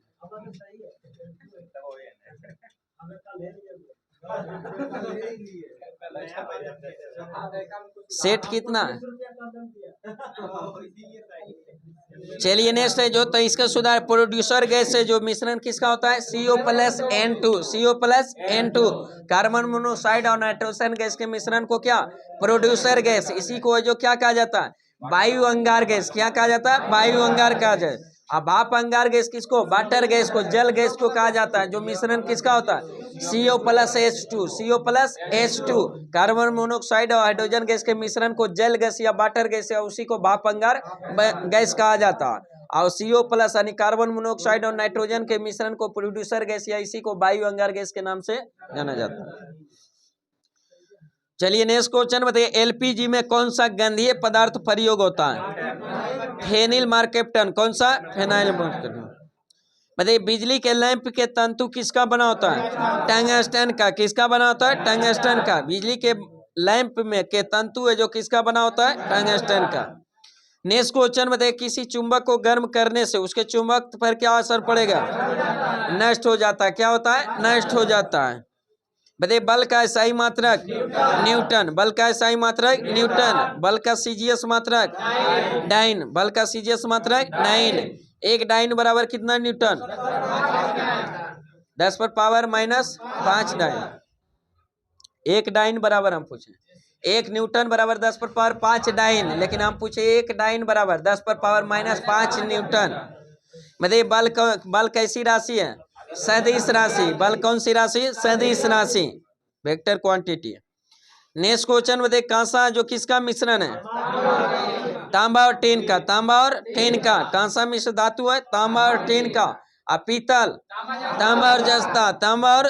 सेट कितना है चलिए नेक्स्ट है जो, तो इसका सुधार प्रोड्यूसर गैस से जो मिश्रण किसका होता है CO+N2 कार्बन मोनोऑक्साइड और नाइट्रोजन गैस के मिश्रण को क्या प्रोड्यूसर गैस, इसी को जो क्या कहा जाता है वायु अंगार गैस, क्या कहा जाता है वायु अंगार कहा जाए। अब भाप अंगार गैस किसको वाटर गैस को जल गैस को कहा जाता है, जो मिश्रण किसका होता है CO+H2 कार्बन मोनोऑक्साइड और हाइड्रोजन गैस के मिश्रण को जल गैस या वाटर गैस या उसी को भाप अंगार गैस कहा जाता है। और CO+ यानी कार्बन मोनोऑक्साइड और नाइट्रोजन के मिश्रण को प्रोड्यूसर गैस या इसी को वायु अंगार गैस के नाम से जाना जाता है। चलिए नेक्स्ट क्वेश्चन बताइए, LPG में कौन सा गंधीय पदार्थ प्रयोग होता है फेनिल मार्केप्टन, कौन सा फेनाइल मार्केप्टन। बताइए बिजली के लैंप के तंतु किसका बना होता है टंगस्टन का, किसका बना होता है टंगस्टन का। बिजली के लैंप में के तंतु है जो किसका बना होता है टंगस्टन का। नेक्स्ट क्वेश्चन बताइए, किसी चुंबक को गर्म करने से उसके चुंबक पर क्या असर पड़ेगा नष्ट हो जाता है, क्या होता है नष्ट हो जाता है। बताइए बल का सही मात्रक न्यूटन, बल का सही मात्रक न्यूटन, बल का CGS मात्रक डाइन, बल का CGS मात्रक 9। एक डाइन बराबर कितना न्यूटन 10⁻⁻5 डाइन। एक डाइन बराबर हम पूछे एक न्यूटन बराबर 10⁻5 डाइन, लेकिन हम पूछे एक डाइन बराबर 10⁻⁻5 न्यूटन। बताइए बल कैसी राशि है सदिश राशि, बल कौन सी राशि सदिश राशि वेक्टर क्वांटिटी। नेक्स्ट क्वेश्चन बताइए, कांसा जो किसका मिश्रण है तांबा और टिन का, तांबा और टिन का, कांसा मिश्र धातु है तांबा और टिन का। और पीतल तांबा और जस्ता, तांबा और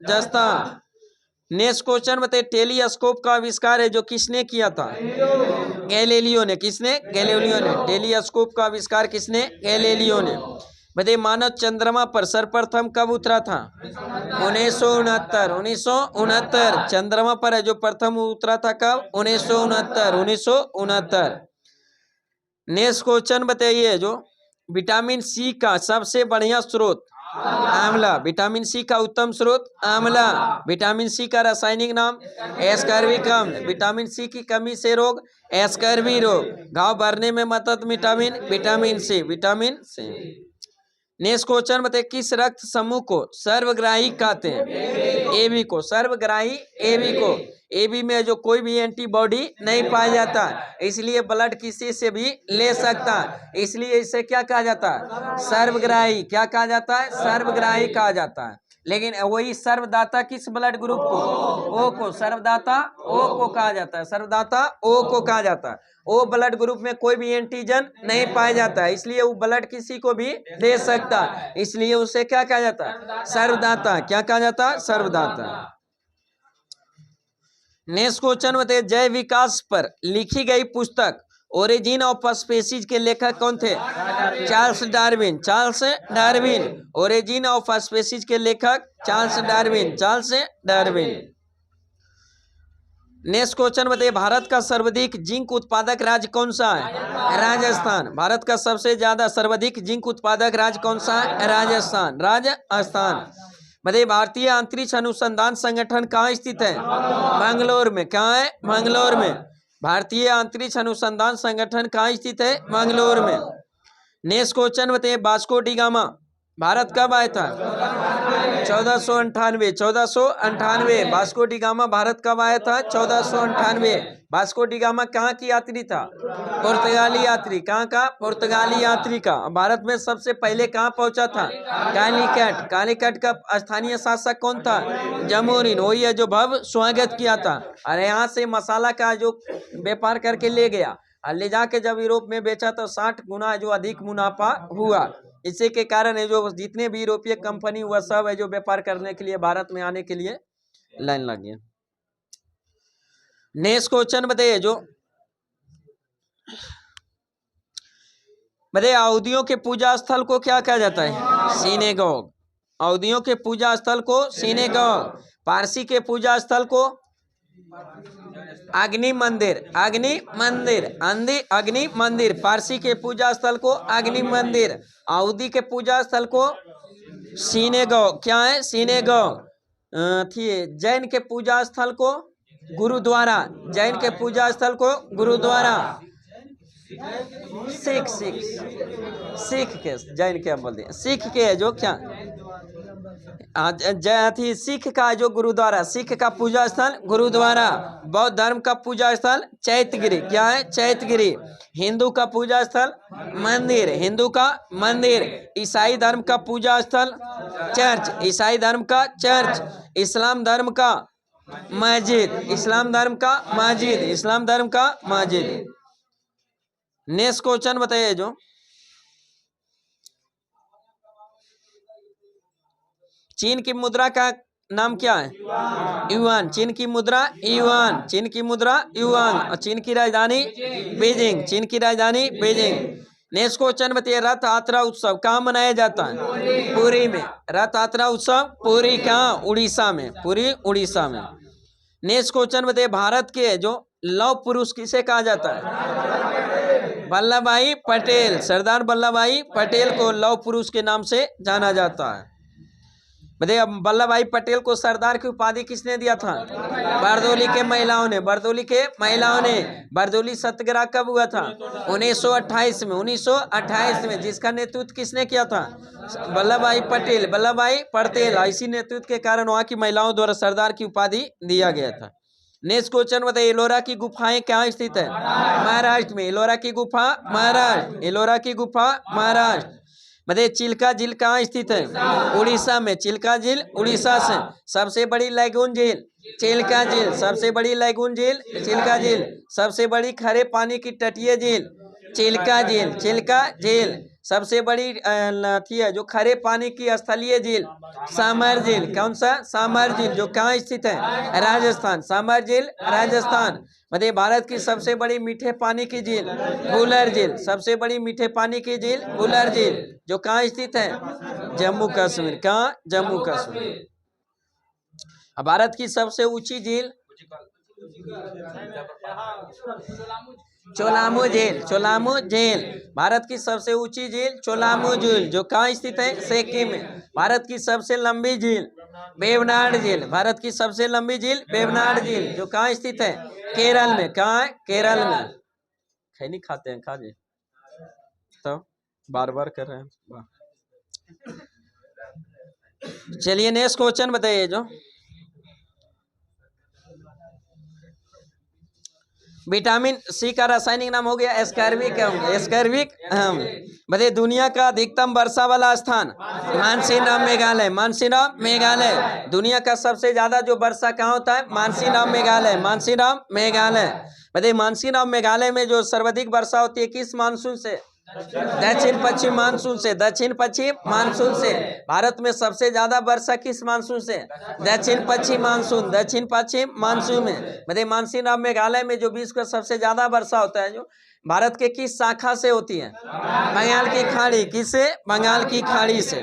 जस्ता। नेक्स्ट क्वेश्चन बताइए, टेलीस्कोप का आविष्कार है जो किसने किया था गैलीलियो ने, किसने गैलीलियो ने। टेलीस्कोप का आविष्कार किसने गैलीलियो ने। बताइए मानव चंद्रमा पर सर्वप्रथम कब उतरा था 1969। चंद्रमा पर है जो प्रथम उतरा था कब 1969। नेक्स्ट क्वेश्चन बताइए, जो विटामिन C का सबसे बढ़िया स्रोत आंवला, विटामिन C का उत्तम स्रोत आंवला। विटामिन C का रासायनिक नाम एस्कर्बिक अम्ल। विटामिन C की कमी से रोग एस्कर्बी रोग। घाव भरने में मदद विटामिन C। नेक्स्ट क्वेश्चन बताइए, किस रक्त समूह को सर्वग्राही कहते हैं AB को, सर्वग्राही AB को। AB में जो कोई भी एंटीबॉडी नहीं पाया जाता, इसलिए ब्लड किसी से भी ले सकता है, इसलिए इसे क्या कहा जाता है सर्वग्राही। क्या कहा जाता है सर्वग्राही कहा जाता है। लेकिन वही सर्वदाता किस ब्लड ग्रुप को O को, सर्वदाता O को कहा जाता है, सर्वदाता O को कहा जाता है। O ब्लड ग्रुप में कोई भी एंटीजन नहीं पाया जाता है, इसलिए वो ब्लड किसी को भी दे सकता है, इसलिए उसे क्या कहा जाता है सर्वदाता। क्या कहा जाता है सर्वदाता। नेक्स्ट क्वेश्चन बताइए, जय विकास पर लिखी गई पुस्तक ओरिजिन ऑफ स्पीसीज के लेखक कौन थे? Charles Darwin. Charles Darwin. Origin of species के लेखक Charles Darwin. Charles Darwin. Next question बताइए, भारत का सर्वाधिक जिंक उत्पादक राज्य कौन सा है? राजस्थान। भारत का सबसे ज्यादा सर्वाधिक जिंक उत्पादक राज्य कौन सा है? राजस्थान। राजस्थान। बताइए, भारतीय अंतरिक्ष अनुसंधान संगठन कहाँ स्थित है? बैंगलोर में। कहाँ है? बैंगलोर में। भारतीय अंतरिक्ष अनुसंधान संगठन कहाँ स्थित है? बैंगलोर में। नेक्स्ट क्वेश्चन बताइए, वास्को डी गामा भारत कब आया था? 1498। 1498। वास्को डी गामा भारत कब आया था? 1498। वास्को डी गामा कहाँ की यात्री था? पुर्तगाली यात्री। कहाँ का? पुर्तगाली यात्री का। भारत में सबसे पहले कहाँ पहुंचा था? कालीकट। कालीकट का स्थानीय शासक कौन था? जमोरिन। वही है जो भव्य स्वागत किया था। और यहाँ से मसाला का जो व्यापार करके ले गया और ले जाके जब यूरोप में बेचा तो 60 गुना जो अधिक मुनाफा हुआ। इसी के कारण है जो जितने भी यूरोपीय कंपनी हुआ सब है जो व्यापार करने के लिए भारत में आने के लिए लाइन लगी है। नेक्स्ट क्वेश्चन बताइए, जो बताइए यहूदियों के पूजा स्थल को क्या कहा जाता है? सिनेगॉग। यहूदियों के पूजा स्थल को सिनेगॉग। पारसी के पूजा स्थल को अग्नि मंदिर। अग्नि मंदिर। अग्नि मंदिर। पारसी के पूजा स्थल को अग्नि मंदिर। यहूदी के पूजा स्थल को सिनेगॉग। क्या है? सिनेगॉग। जैन के पूजा स्थल को गुरुद्वारा। जैन के पूजा स्थल को गुरुद्वारा। सिख के जैन के बोल दिए, सिख के जो क्या सिख का जो गुरुद्वारा, सिख का पूजा स्थल गुरुद्वारा। बौद्ध धर्म का पूजा स्थल चैत्यगिरी। क्या है? चैत्यगिरी। हिंदू का पूजा स्थल मंदिर। हिंदू का मंदिर। ईसाई धर्म का पूजा स्थल चर्च। ईसाई धर्म का चर्च। इस्लाम धर्म का मस्जिद। इस्लाम धर्म का मस्जिद। इस्लाम धर्म का मस्जिद। नेक्स्ट क्वेश्चन बताइए, जो चीन की मुद्रा का नाम क्या है? युआन। चीन की मुद्रा युआन। चीन की मुद्रा युआन। और चीन की राजधानी बीजिंग। चीन की राजधानी बीजिंग। नेक्स्ट क्वेश्चन बताइए, रथ यात्रा उत्सव कहाँ मनाया जाता है? पुरी में। रथ यात्रा उत्सव पुरी कहाँ? उड़ीसा में। पुरी उड़ीसा में। नेक्स्ट क्वेश्चन बताइए, भारत के जो लौह पुरुष किसे कहा जाता है? वल्लभ भाई पटेल। सरदार वल्लभ भाई पटेल को लौह पुरुष के नाम से जाना जाता है। बताइए, वल्लभ भाई पटेल को सरदार की उपाधि किसने दिया था? बारदोली के महिलाओं ने। बारदोली के महिलाओं ने। बारदोली सत्याग्रह कब हुआ था? 1928 में। 1928 में। जिसका नेतृत्व किसने किया था? वल्लभ भाई पटेल। वल्लभ भाई पटेल। इसी नेतृत्व के कारण वहाँ की महिलाओं द्वारा सरदार की उपाधि दिया गया था। नेक्स्ट क्वेश्चन बताइए, एलोरा की गुफाएं कहाँ स्थित है? महाराष्ट्र में। एलोरा की गुफा महाराष्ट्र। एलोरा की गुफा महाराष्ट्र। बताइए, चिल्का झील कहाँ स्थित है? उड़ीसा में। चिल्का झील उड़ीसा से। सबसे बड़ी लैगून झील चिल्का झील। सबसे बड़ी लैगून झील चिल्का झील। सबसे बड़ी खरे पानी की तटीय झील चिल्का झील। चिल्का झील। सबसे बड़ी थी है जो खरे पानी की स्थलीय झील सामर झील। कौन सा? सामर झील, जो कहाँ स्थित है? राजस्थान। सामर झील राजस्थान। बताइए, भारत की सबसे बड़ी मीठे पानी की झील वुलर झील। सबसे बड़ी मीठे पानी की झील वुलर झील, जो कहाँ स्थित है? जम्मू कश्मीर। कहाँ? जम्मू कश्मीर। भारत की सबसे ऊंची झील चोलामू झील। चोलामू झील। भारत की सबसे ऊंची झील चोलामू झील, जो कहाँ स्थित है? सिक्किम में। भारत की सबसे लंबी झील वेवनाड झील। भारत की सबसे लंबी झील वेवनाड झील, जो कहाँ स्थित है? केरल में। कहाँ है? केरल में। खैनी खाते हैं? खा जी तो बार बार कर रहे हैं। चलिए नेक्स्ट क्वेश्चन बताइए, जो विटामिन सी का रासायनिक नाम हो गया एस्कॉर्बिक एसिड। एस्कॉर्बिक बताइए, दुनिया का अधिकतम वर्षा वाला स्थान? मानसीराम मेघालय। मानसीराम मेघालय। दुनिया का सबसे ज्यादा जो वर्षा कहाँ होता है? मानसीराम मेघालय। मानसीराम मेघालय। बताइए, मानसीराम मेघालय में जो सर्वाधिक वर्षा होती है किस मानसून से? दक्षिण पश्चिम मानसून से। दक्षिण पश्चिम मानसून से। भारत में सबसे ज्यादा वर्षा किस मानसून से? दक्षिण पश्चिम मानसून। दक्षिण पश्चिम मानसून में। बताइए, मानसीराम मेघालय में जो विश्व का सबसे ज्यादा वर्षा होता है जो भारत के किस शाखा से होती है? बंगाल की खाड़ी। किससे? बंगाल की खाड़ी से।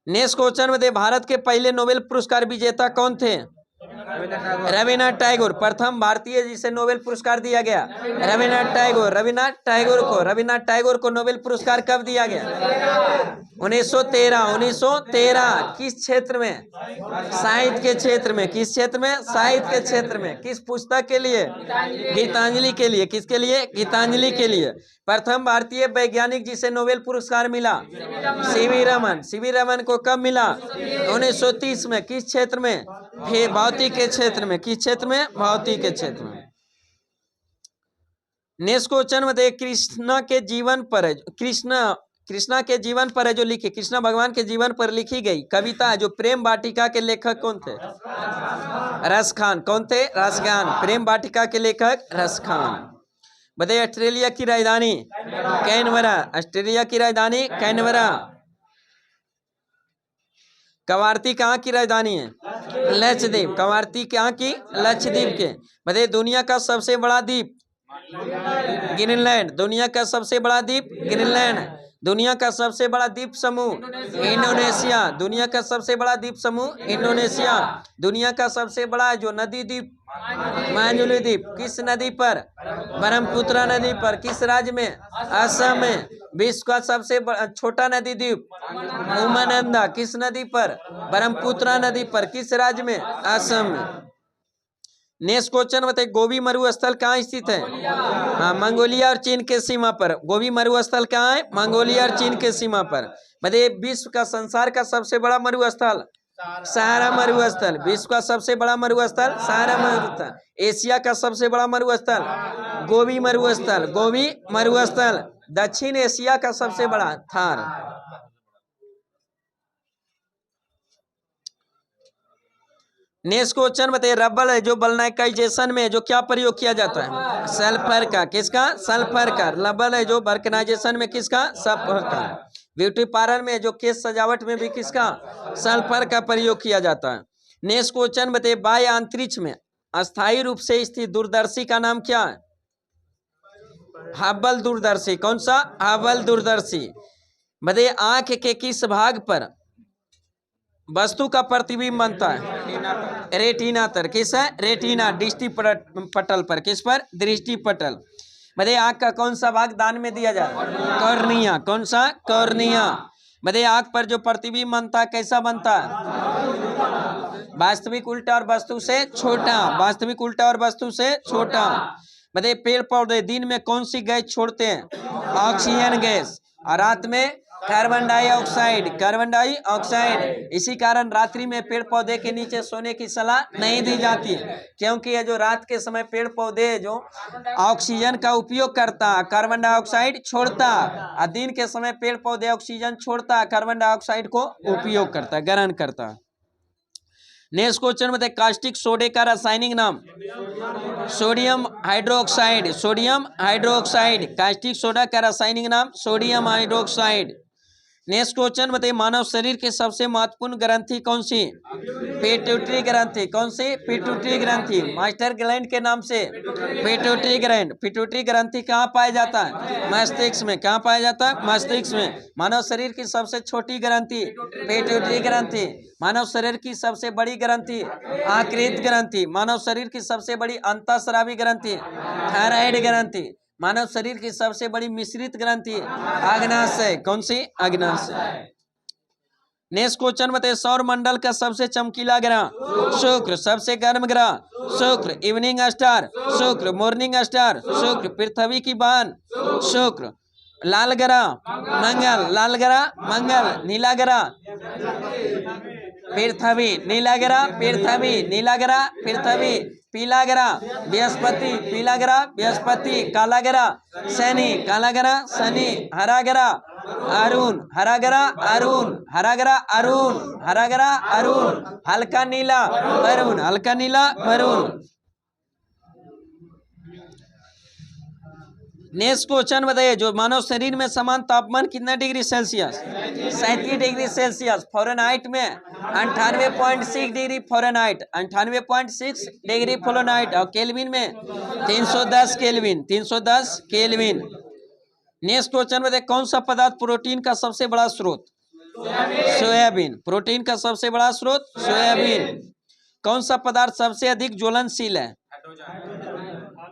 नेक्स्ट क्वेश्चन बताइए, भारत के पहले नोबेल पुरस्कार विजेता कौन थे? रविन्द्रनाथ टैगोर। प्रथम भारतीय जिसे नोबेल पुरस्कार दिया गया, रविन्द्रनाथ टैगोर। रविन्द्रनाथ टैगोर को नोबेल पुरस्कार कब दिया गया? 1913। 1913। किस क्षेत्र में? साहित्य के क्षेत्र में। किस क्षेत्र में? साहित्य के क्षेत्र में। किस पुस्तक के लिए? गीतांजलि के लिए। किसके लिए? गीतांजलि के लिए। प्रथम भारतीय वैज्ञानिक जिसे नोबेल पुरस्कार मिला, सीवी रमन। सीवी रमन को कब मिला? 1930 में। किस क्षेत्र में? भौतिक के क्षेत्र में। किस क्षेत्र में? भौतिक के क्षेत्र में। नेक्स्ट क्वेश्चन बताइए, कृष्णा के जीवन पर है, कृष्णा के जीवन पर है जो लिखी, कृष्णा भगवान के जीवन पर लिखी गई कविता जो प्रेम वाटिका के लेखक कौन थे? रस खान। कौन थे? रस खान। प्रेम वाटिका के लेखक रस खान। बताइए, ऑस्ट्रेलिया की राजधानी कैनबरा। ऑस्ट्रेलिया की राजधानी कैनबरा। कवारती कहाँ की राजधानी है? लक्षद्वीप। कवारती कहाँ की? लक्षद्वीप के। बताइए, दुनिया का सबसे बड़ा द्वीप? ग्रीनलैंड। दुनिया का सबसे बड़ा द्वीप? ग्रीनलैंड। दुनिया का सबसे बड़ा द्वीप समूह? इंडोनेशिया। दुनिया का सबसे बड़ा द्वीप समूह? इंडोनेशिया। दुनिया का सबसे बड़ा जो नदी द्वीप? माजुली द्वीप। किस नदी पर? ब्रह्मपुत्र नदी पर। किस राज्य में? असम में। विश्व का सबसे छोटा नदी द्वीप? उमानंदा। किस नदी पर? ब्रह्मपुत्र नदी पर। किस राज्य में? असम में। नेक्स्ट क्वेश्चन बताइए, गोबी मरुस्थल कहाँ स्थित है? हाँ, मंगोलिया और चीन के सीमा पर। गोबी मरुस्थल कहाँ है? मंगोलिया और चीन के सीमा पर। बताइए, विश्व का संसार का सबसे बड़ा मरुस्थल? सहारा मरुस्थल। विश्व का सबसे बड़ा मरुस्थल? सहारा मरुस्थल। एशिया का सबसे बड़ा मरुस्थल? गोबी मरुस्थल। गोबी मरुस्थल। दक्षिण एशिया का सबसे बड़ा? थार। नेक्स्ट क्वेश्चन बताइए, रबर है जो वल्कनाइजेशन में जो क्या प्रयोग किया जाता है? सल्फर का। किसका? सल्फर का। रबर है जो वल्कनाइजेशन में किसका? सल्फर का। ब्यूटी पार्लर में जो केस सजावट में भी किसका? सल्फर का प्रयोग किया जाता है। नेक्स्ट क्वेश्चन बताइए, वायु अंतरिक्ष में अस्थायी रूप से स्थित दूरदर्शी का नाम क्या है? हबल दूरदर्शी। कौन सा? हबल दूरदर्शी। बताइए, आंख के किस भाग पर वस्तु का प्रतिबिंब बनता है? रेटिना पर। किस है? रेटिना। दृष्टि पटल पर। किस पर? दृष्टि पटल। बताइए, आंख का कौन सा भाग दान में दिया जाता है? कॉर्निया। कौन सा? कॉर्निया। बताइए, आंख पर जो प्रतिबिंब बनता है कैसा बनता है? वास्तविक उल्टा और वस्तु से छोटा। वास्तविक उल्टा और वस्तु से छोटा। बताइए, पेड़ पौधे दिन में कौन सी गैस छोड़ते हैं? Oxygen gas. और रात में कार्बन डाइऑक्साइड। Carbon dioxide. इसी कारण रात्रि में पेड़ पौधे के नीचे सोने की सलाह नहीं दी जाती है, क्योंकि ये जो रात के समय पेड़ पौधे जो ऑक्सीजन का उपयोग करता, कार्बन डाइऑक्साइड छोड़ता, और दिन के समय पेड़ पौधे ऑक्सीजन छोड़ता, कार्बन डाइऑक्साइड को उपयोग करता, ग्रहण करता। नेक्स्ट क्वेश्चन बताइए, कास्टिक सोडे का रासायनिक नाम? Sodium hydroxide. Sodium hydroxide. Caustic soda का रासायनिक नाम? Sodium hydroxide. नेक्स्ट क्वेश्चन बताइए, मानव शरीर की सबसे महत्वपूर्ण ग्रंथि कौन सी? पिट्यूटरी ग्रंथि। कौन सी? पिट्यूटरी ग्रंथि। मास्टर ग्लैंड के नाम से पिट्यूटरी ग्लैंड। पिट्यूटरी ग्रंथि कहाँ पाया जाता है? मस्तिष्क में। कहाँ पाया जाता है? मस्तिष्क में। मानव शरीर की सबसे छोटी ग्रंथि? पिट्यूटरी ग्रंथि। मानव शरीर की सबसे बड़ी ग्रंथि? आकृत ग्रंथि। मानव शरीर की सबसे बड़ी अंतःस्रावी ग्रंथि? थायराइड ग्रंथि। मानव शरीर की सबसे बड़ी मिश्रित ग्रंथि? अग्नाशय। कौन सी? अग्नाशय। नेक्स्ट क्वेश्चन बताइए, सौर मंडल का सबसे चमकीला ग्रह? शुक्र। सबसे गर्म ग्रह? शुक्र। Evening star? शुक्र। Morning star? शुक्र। पृथ्वी की बहन? शुक्र। लाल ग्रह? मंगल। लाल ग्रह? मंगल। नीला ग्रह? पृथ्वी। नीला ग्रह? पृथ्वी। नीला ग्रह? पृथ्वी। पीला ग्रह? बृहस्पति। पीला ग्रह? बृहस्पति। काला ग्रह? शनि। काला ग्रह? शनि। हरा ग्रह? अरुण। हरा ग्रह? अरुण। हरा ग्रह? अरुण। हरा ग्रह? अरुण। हल्का नीला? मरून। हल्का नीला? मरून। नेक्स्ट क्वेश्चन बताइए, जो मानव शरीर में समान तापमान कितना degree Celsius? 37 degree Celsius. Fahrenheit में 98.6 डिग्री फ़ारेनहाइट, 98.6 डिग्री फ़ारेनहाइट। और केल्विन में 310 केल्विन, 310 केल्विन। नेक्स्ट क्वेश्चन बताइए, कौन सा पदार्थ प्रोटीन का सबसे बड़ा स्रोत? सोयाबीन। प्रोटीन का सबसे बड़ा स्रोत सोयाबीन। कौन सा पदार्थ सबसे अधिक ज्वलनशील है?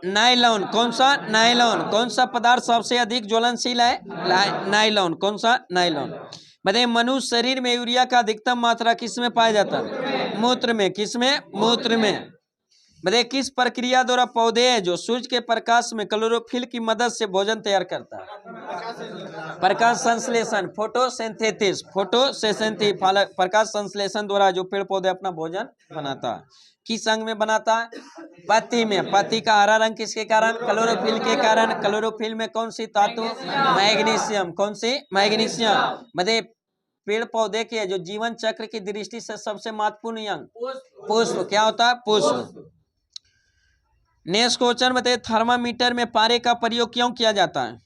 नायलॉन। कौन सा? नायलॉन। कौन सा पदार्थ सबसे अधिक ज्वलनशील है? नायलॉन। कौन सा? नायलॉन। बताइए, मनुष्य शरीर में यूरिया का अधिकतम मात्रा किसमें पाया जाता है? मूत्र में। किसमें? मूत्र में। बताइए, किस प्रक्रिया द्वारा पौधे हैं जो सूर्य के प्रकाश में क्लोरोफिल की मदद से भोजन तैयार करता है? प्रकाश संश्लेषण, फोटोसिंथेसिस। फोटोसिंथेसिस, प्रकाश संश्लेषण द्वारा जो पेड़ पौधे अपना भोजन बनाता है। किस अंग में बनाता है? पत्ती में। पत्ती का हरा रंग किसके कारण? क्लोरोफिल के कारण। क्लोरोफिल में कौन सी धातु? मैग्नीशियम। कौन सी? मैग्नीशियम। बताइए, पेड़ पौधे के जो जीवन चक्र की दृष्टि से सबसे महत्वपूर्ण अंग? पुष्प। क्या होता है? पुष्प। नेक्स्ट क्वेश्चन बताइए, थर्मामीटर में पारे का प्रयोग क्यों किया जाता है?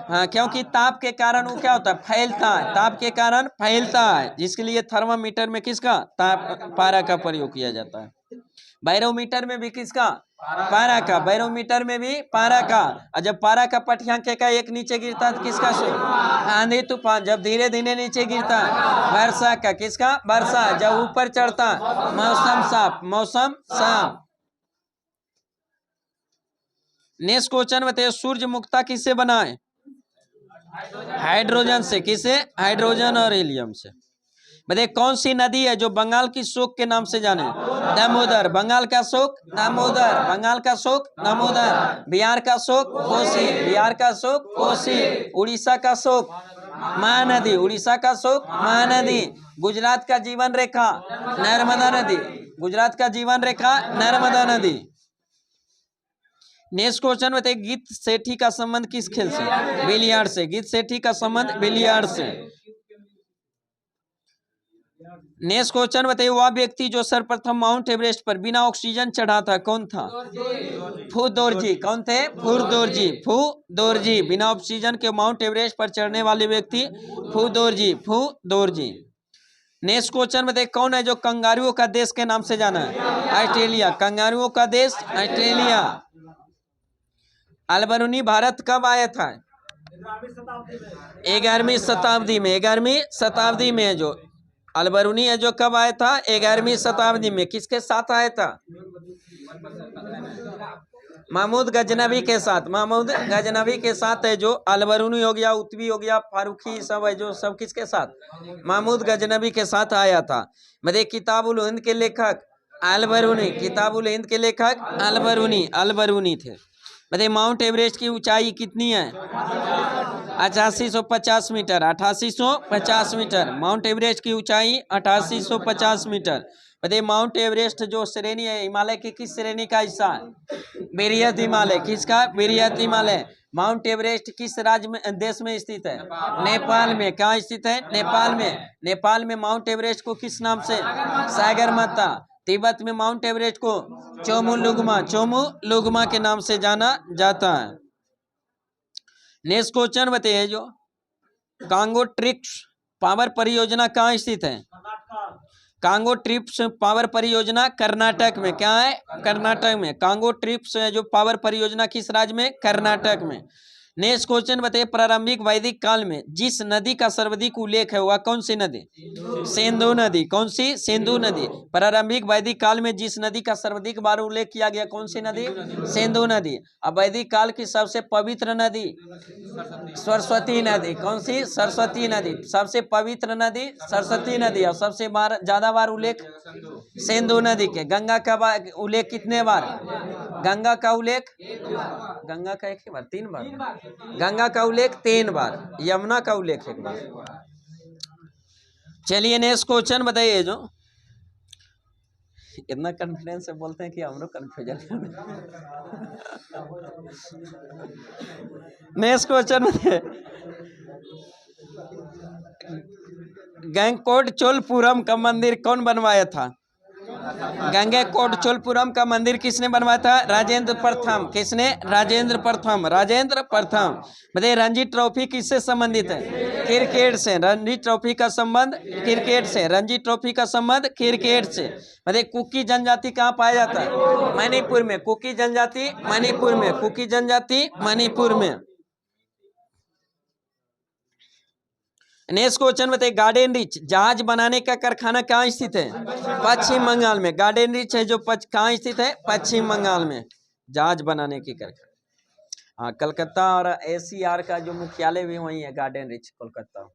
हाँ, क्योंकि ताप के कारण वो क्या होता है? फैलता है। ताप के कारण फैलता है, जिसके लिए थर्मामीटर में किसका? पारा का प्रयोग किया जाता है। बैरोमीटर में भी किसका? पारा का। बैरोमीटर में भी पारा का। और जब पारा का पठ्यांक का एक नीचे गिरता है तो किसका शो? आंधी तूफान। जब धीरे धीरे नीचे गिरता है, वर्षा का। किसका? वर्षा। जब ऊपर चढ़ता, मौसम साफ। मौसम साफ। नेक्स्ट क्वेश्चन बताइए, सूर्य मुक्ता किससे बना है? हाइड्रोजन से। किसे? हाइड्रोजन और हीलियम से। बताइए, कौन सी नदी है जो बंगाल की शोक के नाम से जाने? दामोदर। बंगाल का शोक दामोदर। बंगाल का शोक दामोदर। बिहार का शोक कोसी। बिहार का शोक कोसी। उड़ीसा का शोक महानदी। उड़ीसा का शोक महानदी। गुजरात का जीवन रेखा नर्मदा नदी। गुजरात का जीवन रेखा नर्मदा नदी। नेक्स्ट क्वेश्चन बताइए, गीत सेठी का संबंध किस खेल से? बिलियार्ड से। गीत सेठी का संबंध बिलियार्ड से। नेक्स्ट क्वेश्चन बताइए, वह व्यक्ति जो सर्वप्रथम माउंट एवरेस्ट पर बिना ऑक्सीजन चढ़ा था कौन था? फुदोरजी। कौन थे? फुदोरजी। फुदोरजी। बिना ऑक्सीजन के माउंट एवरेस्ट पर चढ़ने वाले व्यक्ति फुदोरजी। फुदोरजी। नेक्स्ट क्वेश्चन बताइए, कौन है जो कंगारुओं का देश के नाम से जाना है? ऑस्ट्रेलिया। कंगारुओं का देश ऑस्ट्रेलिया। अलबरूनी भारत कब आया था? 11वीं शताब्दी में। 11वीं शताब्दी में जो अलबरूनी है जो कब आया था? 11वीं शताब्दी में। किसके साथ आया था? महमूद गजनवी के साथ। महमूद गजनवी के साथ है जो अलबरूनी हो गया, उत्वी हो गया, फारूकी सब है जो सब किसके साथ? महमूद गजनवी के साथ आया था। मतलब किताबुल हिंद के लेखक अलबरूनी। किताबुल हिंद के लेखक अलबरूनी। अलबरूनी थे। बताइए, माउंट एवरेस्ट की ऊंचाई कितनी है? 8850 मीटर। 8850 मीटर। माउंट एवरेस्ट की ऊंचाई 8850 मीटर। बताइए, माउंट एवरेस्ट जो श्रेणी है हिमालय की किस श्रेणी का हिस्सा है? वृहत हिमालय। किसका? वृहत हिमालय। माउंट एवरेस्ट किस राज्य में, देश में स्थित है? नेपाल में। कहाँ स्थित है? नेपाल में। नेपाल में माउंट एवरेस्ट को किस नाम से? सागरमाथा। तिब्बत में माउंट एवरेस्ट को चोमुलुंगमा। चोमुलुंगमा के नाम से जाना जाता है। नेक्स्ट क्वेश्चन बताइए, जो कांगो ट्रिप्स पावर परियोजना कहाँ स्थित है? कांगो ट्रिप्स पावर परियोजना कर्नाटक में। क्या है? कर्नाटक में। कांगो ट्रिप्स जो पावर परियोजना किस राज्य में? कर्नाटक में। नेक्स्ट क्वेश्चन बताइए, प्रारंभिक वैदिक काल में जिस नदी का सर्वाधिक उल्लेख है वह कौन सी नदी? सिंधु नदी। कौन सी? सिंधु नदी। प्रारंभिक वैदिक काल में जिस नदी का सर्वाधिक बार उल्लेख किया गया कौन सी नदी? सिंधु नदी। अब वैदिक काल की सबसे पवित्र नदी सरस्वती नदी। कौन सी? सरस्वती नदी। सबसे पवित्र नदी सरस्वती नदी। और सबसे ज्यादा बार उल्लेख सिंधु नदी के। गंगा का उल्लेख कितने बार? गंगा का उल्लेख, गंगा का एक ही बार, 3 बार। गंगा का उल्लेख 3 बार। यमुना का उल्लेख 1 बार। चलिए नेक्स्ट क्वेश्चन बताइए, जो इतना कॉन्फिडेंस से बोलते हैं कि हम लोग कंफ्यूजन। नेक्स्ट क्वेश्चन बताइए, गंगकोट चोलपुरम का मंदिर कौन बनवाया था? गंगैकोंडचोलपुरम का मंदिर किसने बनवाया था? राजेंद्र प्रथम। किसने? राजेंद्र प्रथम। राजेंद्र प्रथम। बताइए रणजी ट्रॉफी किससे संबंधित है? क्रिकेट से। रणजी ट्रॉफी का संबंध क्रिकेट से। रणजी ट्रॉफी का संबंध क्रिकेट से। बताइए कुकी जनजाति कहाँ पाया जाता है? मणिपुर में। कुकी जनजाति मणिपुर में। कुकी जनजाति मणिपुर में। नेक्स्ट क्वेश्चन बताइए गार्डन रिच जहाज बनाने का कारखाना कहाँ स्थित है? पश्चिम बंगाल में। गार्डन रिच है जो कहाँ स्थित है? पश्चिम बंगाल में जहाज बनाने की कारखाना। हाँ, कलकत्ता और एसीआर का जो मुख्यालय भी वही है, गार्डन रिच कोलकाता।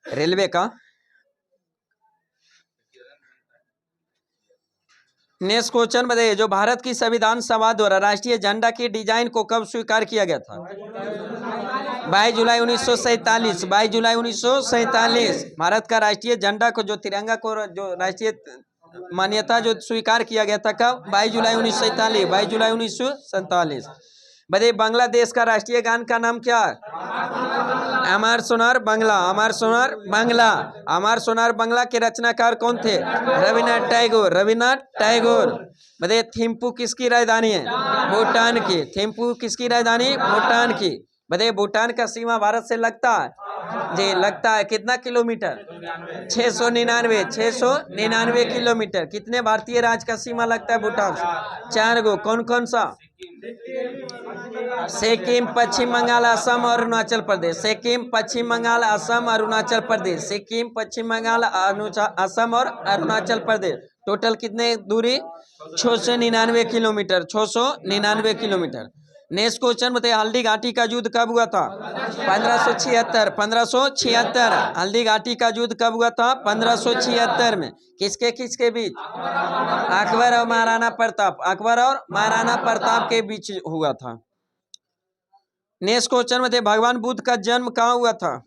रेलवे का नेक्स्ट क्वेश्चन बताइए जो भारत की संविधान सभा द्वारा राष्ट्रीय झंडा के डिजाइन को कब स्वीकार किया गया था? 22 जुलाई 1947। 22 जुलाई 1947 भारत का राष्ट्रीय झंडा को जो तिरंगा को जो राष्ट्रीय मान्यता जो स्वीकार किया गया था कब? 22 जुलाई 1947। 22 जुलाई 1947। बताइए बांग्लादेश का राष्ट्रीय गान का नाम क्या है? अमर सोनार बांग्ला। अमर सोनार बांग्ला। अमर सोनार बांग्ला के रचनाकार कौन थे? रविन्द्रनाथ टैगोर। रविन्द्रनाथ टैगोर। बताइए थिम्पू किसकी राजधानी है? भूटान की। थिम्पू किसकी राजधानी? भूटान की। बताइए भूटान का सीमा भारत से लगता है? जी लगता है। कितना किलोमीटर? 699। 699 किलोमीटर। कितने भारतीय राज्य का सीमा लगता है भूटान से? 4 गो। कौन कौन सा? सिक्किम, पश्चिम बंगाल, असम और अरुणाचल प्रदेश। सिक्किम, पश्चिम बंगाल, असम, अरुणाचल प्रदेश। सिक्किम, पश्चिम बंगाल, असम और अरुणाचल प्रदेश। टोटल कितने दूरी? 699 किलोमीटर। 699 किलोमीटर। नेक्स्ट क्वेश्चन बताइए हल्दी घाटी का युद्ध कब हुआ था? 1576। 1576। हल्दी घाटी का युद्ध कब हुआ था? 1576 में। किसके किसके बीच? अकबर और महाराणा प्रताप। अकबर और महाराणा प्रताप के बीच हुआ था। नेक्स्ट क्वेश्चन में थे भगवान बुद्ध का जन्म कहाँ हुआ था?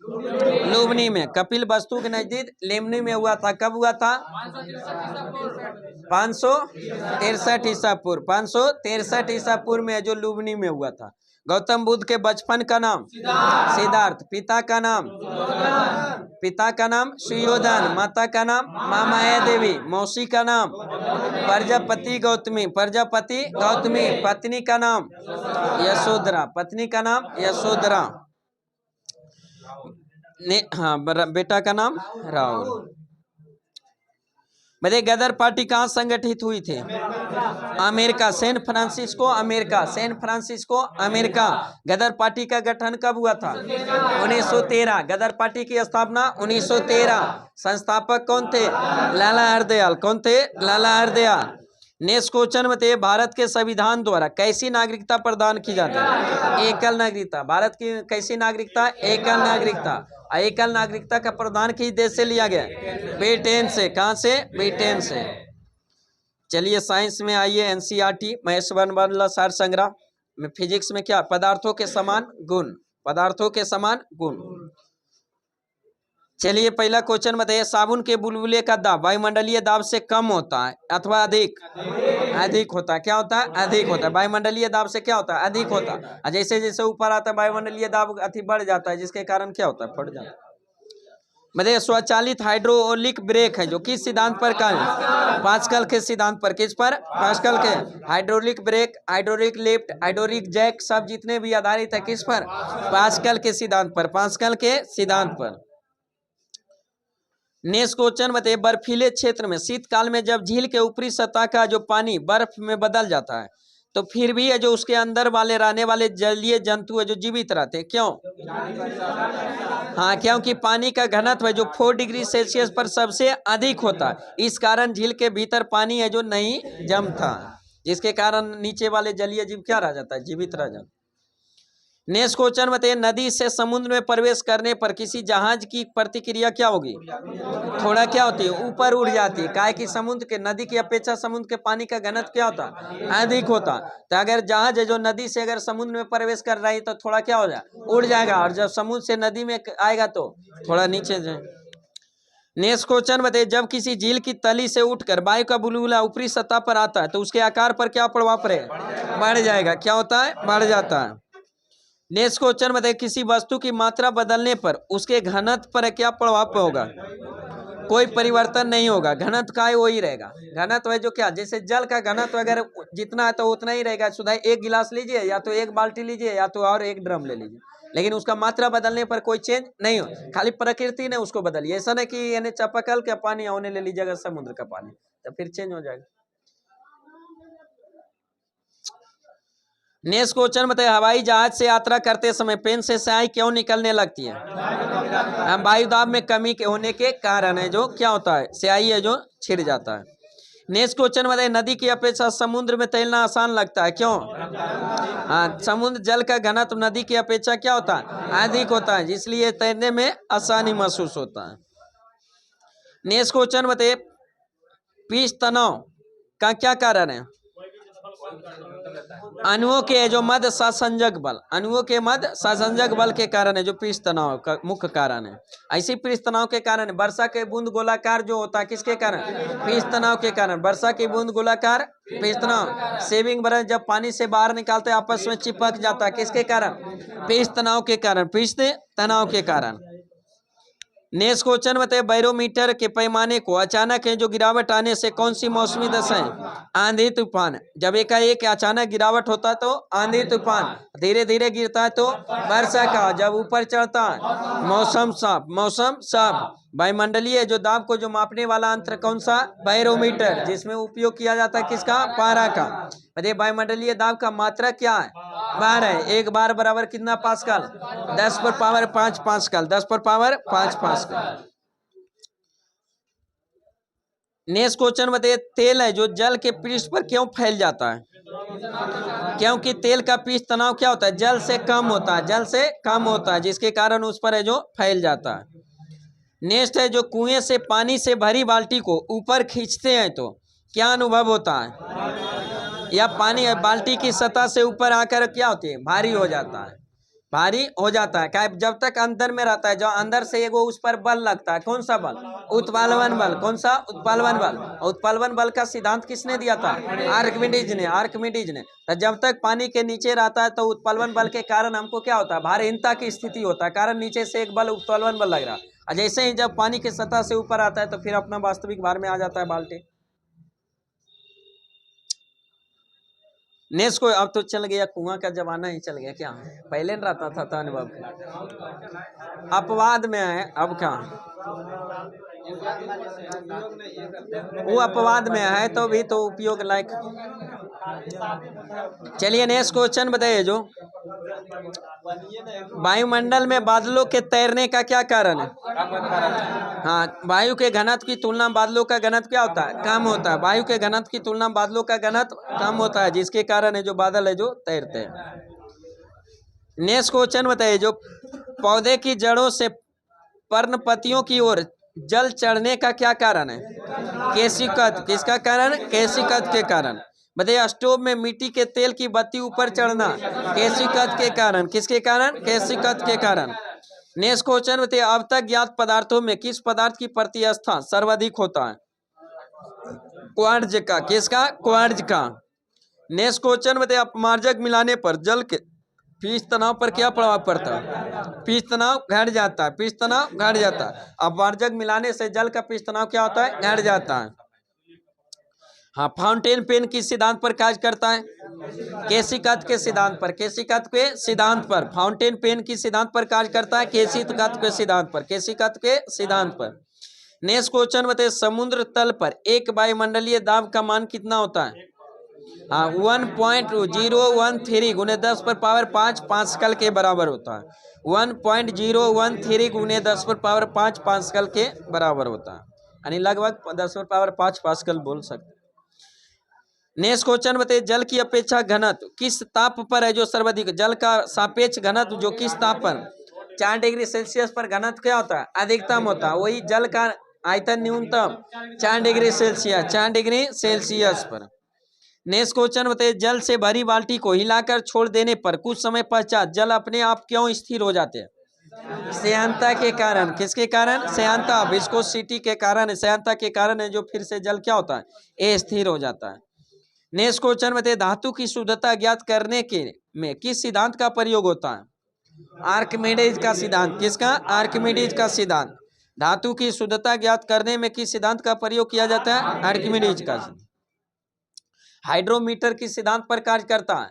लुम्बिनी में। कपिल वस्तु के नजदीक लुम्बिनी में हुआ था। कब हुआ था? 563 ईसा पूर्व। 563 ईसा पूर्व में जो लुम्बिनी में हुआ था। गौतम बुद्ध के बचपन का नाम? सिद्धार्थ। पिता का नाम? पिता का नाम सुयोधन। माता का नाम माया देवी। मौसी का नाम? प्रजापति गौतमी। प्रजापति गौतमी। पत्नी का नाम? यशोधरा। पत्नी का नाम यशोधरा। हाँ बेटा का नाम राहुल। बताइए गदर पार्टी कहाँ संगठित हुई थी? America. San Francisco America. San Francisco America. Ghadar party का गठन कब हुआ था? 1913। गदर पार्टी की स्थापना 1913। संस्थापक कौन थे? लाला हरदयाल। कौन थे? लाला हरदयाल। नेक्स्ट क्वेश्चन बताइए भारत के संविधान द्वारा कैसी नागरिकता प्रदान की जाती है? एकल नागरिकता। भारत की कैसी नागरिकता? एकल नागरिकता। एकल नागरिकता का प्रदान किस देश से लिया गया? ब्रिटेन से। कहां से? ब्रिटेन से। चलिए साइंस में आइए एनसीईआरटी महेश वर्मा सार संग्रह में। फिजिक्स में क्या? पदार्थों के समान गुण। पदार्थों के समान गुण। चलिए पहला क्वेश्चन बताइए साबुन के बुलबुले का दाब वायुमंडलीय दाब से कम होता है अथवा अधिक? अधिक होता है। क्या होता है? अधिक होता है। वायुमंडलीय दाब से क्या होता है? अधिक होता है। जैसे जैसे ऊपर आता है वायुमंडलीय दाब अति बढ़ जाता है जिसके कारण क्या होता है? फट जाता है। बताइए स्वचालित हाइड्रोलिक ब्रेक है जो किस सिद्धांत पर का है? पास्कल के सिद्धांत पर। किस पर? पास्कल के। Hydraulic brake, hydraulic lift, hydraulic jack सब जितने भी आधारित है किस पर? पास्कल के सिद्धांत पर। पास्कल के सिद्धांत पर। नेक्स्ट क्वेश्चन बताइए बर्फीले क्षेत्र में शीतकाल में जब झील के ऊपरी सतह का जो पानी बर्फ में बदल जाता है तो फिर भी है जो उसके अंदर वाले रहने वाले जलीय जंतु है जो जीवित रहते हैं। क्यों? हाँ क्योंकि पानी का घनत्व है जो 4 डिग्री सेल्सियस पर सबसे अधिक होता है। इस कारण झील के भीतर पानी है जो नहीं जमता, जिसके कारण नीचे वाले जलीय जीव क्या रह जाता है? जीवित रह जाता है। नेक्स्ट क्वेश्चन बताइए नदी से समुद्र में प्रवेश करने पर किसी जहाज की प्रतिक्रिया क्या होगी? थोड़ा क्या होती है? ऊपर उड़ जाती है। काहे कि समुद्र के नदी की अपेक्षा समुद्र के पानी का घनत्व क्या होता? अधिक होता। तो अगर जहाज है जो नदी से अगर समुद्र में प्रवेश कर रही तो थोड़ा क्या हो जाए? उड़ जाएगा। और जब समुद्र से नदी में आएगा तो थोड़ा नीचे जाए। नेक्स्ट क्वेश्चन बताइए जब किसी झील की तली से उठकर वायु का बुलबुला ऊपरी सतह पर आता है तो उसके आकार पर क्या प्रभाव पड़ेगा? बढ़ जाएगा। क्या होता है? बढ़ जाता है। नेक्स्ट क्वेश्चन बताइए, किसी वस्तु की मात्रा बदलने पर उसके घनत्व पर क्या प्रभाव होगा? कोई परिवर्तन नहीं होगा, घनत्व का है वही रहेगा। घनत्व है जो क्या, जैसे जल का घनत्व अगर जितना है तो उतना ही रहेगा। सुधा एक गिलास लीजिए या तो एक बाल्टी लीजिए या तो और एक ड्रम ले लीजिए, लेकिन उसका मात्रा बदलने पर कोई चेंज नहीं हो, खाली प्रकृति ने उसको बदली। ऐसा नहीं कि यानी चापाकल का पानी होने ले लीजिएगा समुद्र का पानी, तो फिर चेंज हो जाएगा। नेक्स्ट क्वेश्चन बताइए, हवाई जहाज से यात्रा करते समय पेन से स्याही क्यों निकलने लगती है? हम वायुदाब में कमी के होने के कारण है जो क्या होता है, स्याही है जो छिड़ जाता है। नेक्स्ट क्वेश्चन बताइए, नदी की अपेक्षा समुद्र में तैरना आसान लगता है, क्यों? हाँ, समुद्र जल का घनत्व नदी की अपेक्षा क्या होता है, अधिक होता है, इसलिए तैरने में आसानी महसूस होता है। नेक्स्ट क्वेश्चन बताइए, पीछ तनाव का क्या कारण है? अणुओं के जो मध्य सहसंजक बल, अणुओं के मध्य सहसंजक बल के कारण है जो पृष्ठ तनाव का मुख्य कारण है। ऐसी पृष्ठ तनाव के कारण वर्षा के बूंद गोलाकार जो होता है, किसके कारण? पृष्ठ तनाव के कारण। वर्षा की बूंद गोलाकार पृष्ठ तनाव। सेविंग ब्रश जब पानी से बाहर निकालते हैं आपस में चिपक जाता है, किसके कारण? पृष्ठ तनाव के कारण, पृष्ठ तनाव के कारण। नेक्स्ट क्वेश्चन बताइए, बैरोमीटर के पैमाने को अचानक है जो गिरावट आने से कौन सी मौसमी दशा है? आंधी तूफान। जब एकाएक अचानक गिरावट होता है तो आंधी तूफान, धीरे धीरे गिरता है तो वर्षा का, जब ऊपर चढ़ता है मौसम साफ। मौसम साफ। वायुमंडलीय जो दाब को जो मापने वाला यंत्र कौन सा? बैरोमीटर, जिसमें उपयोग किया जाता है किसका? पारा का। बताइए वायुमंडलीय दाब का मात्रा क्या है? बार है। एक बार बराबर कितना पास्कल? 10 पर पावर 5 पास्कल। 10 पर पावर 5 पास्कल। नेक्स्ट क्वेश्चन बताइए, तेल है जो जल के पृष्ठ पर क्यों फैल जाता है? क्योंकि तेल का पृष्ठ तनाव क्या होता है? जल से कम होता है, जल से कम होता है, जिसके कारण उस पर है जो फैल जाता है। नेक्स्ट है, जो कुएं से पानी से भरी बाल्टी को ऊपर खींचते हैं तो क्या अनुभव होता है? या पानी बाल्टी की सतह से ऊपर आकर क्या होती है? भारी हो जाता है, भारी हो जाता है। क्या? जब तक अंदर में रहता है, जो अंदर से एगो उस पर बल लगता है, कौन सा बल? उत्प्लावन बल। कौन सा? उत्प्लावन बल। उत्प्लावन बल का सिद्धांत किसने दिया था? आर्किमिडीज ने। आर्किमिडीज ने। तो जब तक पानी के नीचे रहता है तो उत्प्लावन बल के कारण हमको क्या होता है? भारहीनता की स्थिति होता है, कारण नीचे से एक बल उत्प्लावन बल लग रहा है, और जैसे ही जब पानी की सतह से ऊपर आता है तो फिर अपना वास्तविक भार में आ जाता है बाल्टी। नेक्स्ट को, अब तो चल गया, कुआं का जमाना ही चल गया, क्या पहले न रहता था तो अनुभव अपवाद में है, अब क्या वो अपवाद में है तो भी तो उपयोग लायक। चलिए नेक्स्ट क्वेश्चन बताइए, जो वायुमंडल में बादलों के तैरने का क्या कारण है? हाँ, वायु के घनत्व की तुलना बादलों का घनत्व क्या होता है? कम होता है। वायु के घनत्व की तुलना बादलों का घनत्व कम होता है, जिसके कारण है जो बादल है जो तैरते हैं। नेक्स्ट क्वेश्चन बताइए, जो पौधे की जड़ों से पर्णपतियों की ओर जल चढ़ने का क्या कारण है? केशिकत। किसका कारण? केशिकत के कारण। बताइए, स्टोव में मिट्टी के तेल की बत्ती ऊपर चढ़ना, केशिकत के कारण। किसके कारण? केशिकत के कारण। नेक्स्ट क्वेश्चन बताइए, अब तक ज्ञात पदार्थों में किस पदार्थ की प्रतिस्थापन सर्वाधिक होता है? क्वार्ट्ज का। किसका? क्वार्ट्ज का। नेक्स्ट क्वेश्चन बताइए, अपमार्जक मिलाने पर जल के पृष्ठ तनाव पर क्या प्रभाव पड़ता है? पृष्ठ तनाव घट जाता है, पृष्ठ तनाव घट जाता है। अपमार्जक मिलाने से जल का पृष्ठ तनाव क्या होता है? घट जाता है। हाँ, फाउंटेन पेन किस सिद्धांत पर कार्य करता है? केशिकत के सिद्धांत पर। केशिकत के सिद्धांत पर। फाउंटेन पेन किस सिद्धांत पर कार्य करता है? केशिकत के सिद्धांत पर। केशिकत के सिद्धांत पर। नेक्स्ट क्वेश्चन बताइए, समुद्र तल पर एक वायुमंडलीय दाब का मान कितना होता है? हाँ, 1.013 गुने 10 पर पावर 5 पास्कल के बराबर होता है। 1.013 गुने 10 पर पावर 5 पास्कल के बराबर होता है, यानी लगभग 10 पर पावर 5 पास्कल बोल सकते हैं। नेक्स्ट क्वेश्चन बताइए, जल की अपेक्षा घनत्व किस ताप पर है जो सर्वाधिक? जल का सापेक्ष घनत्व जो किस ताप पर? 4 डिग्री सेल्सियस पर घनत्व क्या होता है? अधिकतम होता है। वही जल का आयतन न्यूनतम 4 डिग्री सेल्सियस, 4 डिग्री सेल्सियस पर। नेक्स्ट क्वेश्चन बताइए, जल से भरी बाल्टी को हिलाकर छोड़ देने पर कुछ समय पश्चात जल अपने आप क्यों स्थिर हो जाते हैं? श्यानता के कारण। किसके कारण? श्यानता, विस्कोसिटी के कारण। श्यानता के कारण है जो फिर से जल क्या होता है? ये स्थिर हो जाता है। नेक्स्ट क्वेश्चन बताइए, धातु की शुद्धता ज्ञात करने के में किस सिद्धांत का प्रयोग होता है? आर्किमिडीज का सिद्धांत। किसका? आर्किमिडीज का सिद्धांत। धातु की शुद्धता ज्ञात करने में किस सिद्धांत का प्रयोग किया जाता है? आर्किमिडीज का। हाइड्रोमीटर किस सिद्धांत पर कार्य करता है?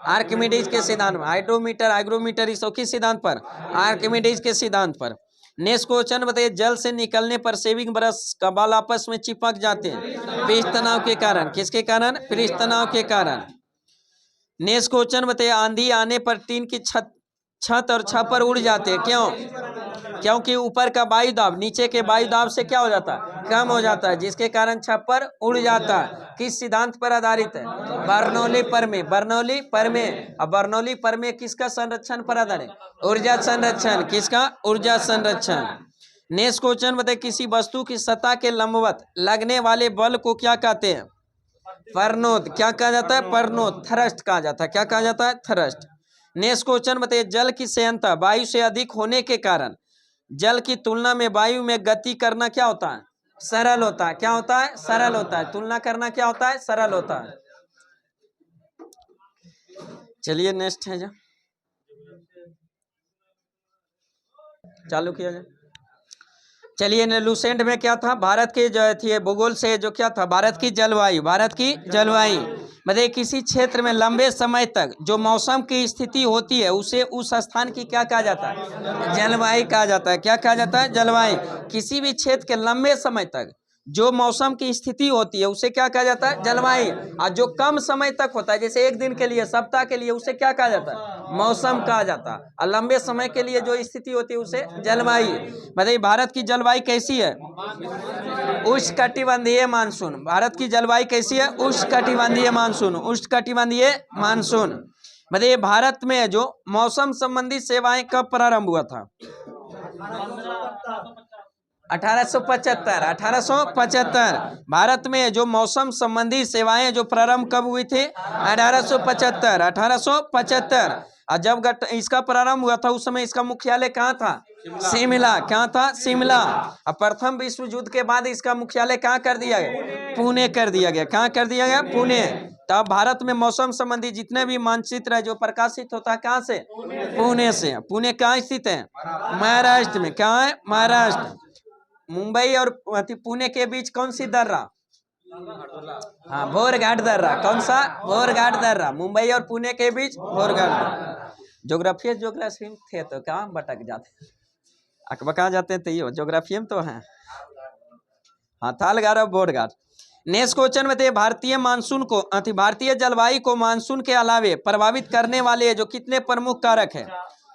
आर्किमिडीज के सिद्धांत पर। हाइड्रोमीटर, हाइग्रोमीटर, इस किस सिद्धांत पर? आर्किमिडीज के सिद्धांत पर। नेक्स्ट क्वेश्चन बताइए, जल से निकलने पर शेविंग ब्रश का बाल आपस में चिपक जाते हैं पृष्ठ तनाव के कारण। किसके कारण? पृष्ठ तनाव के कारण। नेक्स्ट क्वेश्चन बताइए, आंधी आने पर टीन की छत और छप्पर उड़ जाते हैं, क्यों? क्योंकि ऊपर का वायु दाब नीचे के वायु दाब से क्या हो जाता है? कम हो जाता है, जिसके कारण छप्पर उड़ जाता है। किस सिद्धांत पर आधारित है? बर्नौली प्रमेय। बर्नौली प्रमेय। अब बर्नौली प्रमेय किसका संरक्षण पर आधारित है? ऊर्जा संरक्षण। किसका? ऊर्जा संरक्षण। नेक्स्ट क्वेश्चन बताइए, किसी वस्तु की सतह के लंबवत लगने वाले बल को क्या कहते हैं? परनोद। क्या कहा जाता है? परनोद। थ्रस्ट कहा जाता है। क्या कहा जाता है? थ्रस्ट। नेक्स्ट क्वेश्चन बताइए, जल की श्यानता वायु से अधिक होने के कारण जल की तुलना में वायु में गति करना क्या होता है? सरल होता है। क्या होता है? सरल होता है। तुलना करना क्या होता है? सरल होता है। चलिए नेक्स्ट है, जो चालू किया जाए। चलिए, लूसेंट में क्या था? भारत के जो थी भूगोल से जो क्या था? भारत की जलवायु। भारत की जलवायु मतलब किसी क्षेत्र में लंबे समय तक जो मौसम की स्थिति होती है उसे उस स्थान की क्या कहा जाता है? जलवायु कहा जाता है। क्या कहा जाता है? जलवायु। किसी भी क्षेत्र के लंबे समय तक जो मौसम की स्थिति होती है उसे क्या कहा जाता है? जलवायु। और जो कम समय तक होता है, जैसे एक दिन के लिए, सप्ताह के लिए, उसे क्या कहा जाता है? मौसम कहा जाता है। और लंबे समय के लिए जो स्थिति होती है उसे जलवायु। बताइए, भारत की जलवायु कैसी है? उष्णकटिबंधीय मानसून। भारत की जलवायु कैसी है? उष्णकटिबंधीय मानसून। उष्णकटिबंधीय मानसून। बताइए, भारत में जो मौसम संबंधी सेवाएं कब प्रारंभ हुआ था? 1875। 1875। भारत में जो मौसम संबंधी सेवाएं जो प्रारंभ कब हुई थी? 1875। 1875। और जब इसका प्रारंभ हुआ था उस समय इसका मुख्यालय कहाँ था? शिमला। क्या था? शिमला। अब प्रथम विश्व युद्ध के बाद इसका मुख्यालय कहाँ कर दिया गया? पुणे कर दिया गया। कहाँ कर दिया गया? पुणे। तब भारत में मौसम संबंधी जितने भी मानचित्र है जो प्रकाशित होता है कहाँ से? पुणे से। पुणे कहाँ स्थित है? महाराष्ट्र में। कहाँ है? महाराष्ट्र। मुंबई और पुणे के बीच कौन सी दर्रा? हाँ, भोरघाट दर्रा। कौन सा? भोरघाट दर्रा। मुंबई और पुणे के बीच भोरघाट दर्रा। ज्योग्राफी में थे तो कहाँ भटक जाते, अकबका जाते थे। ये ज्योग्राफी में तो है। हाँ, थालघाट और भोरघाट। नेक्स्ट क्वेश्चन में थे, भारतीय मानसून को भारतीय जलवायु को मानसून के अलावे प्रभावित करने वाले जो कितने प्रमुख कारक है?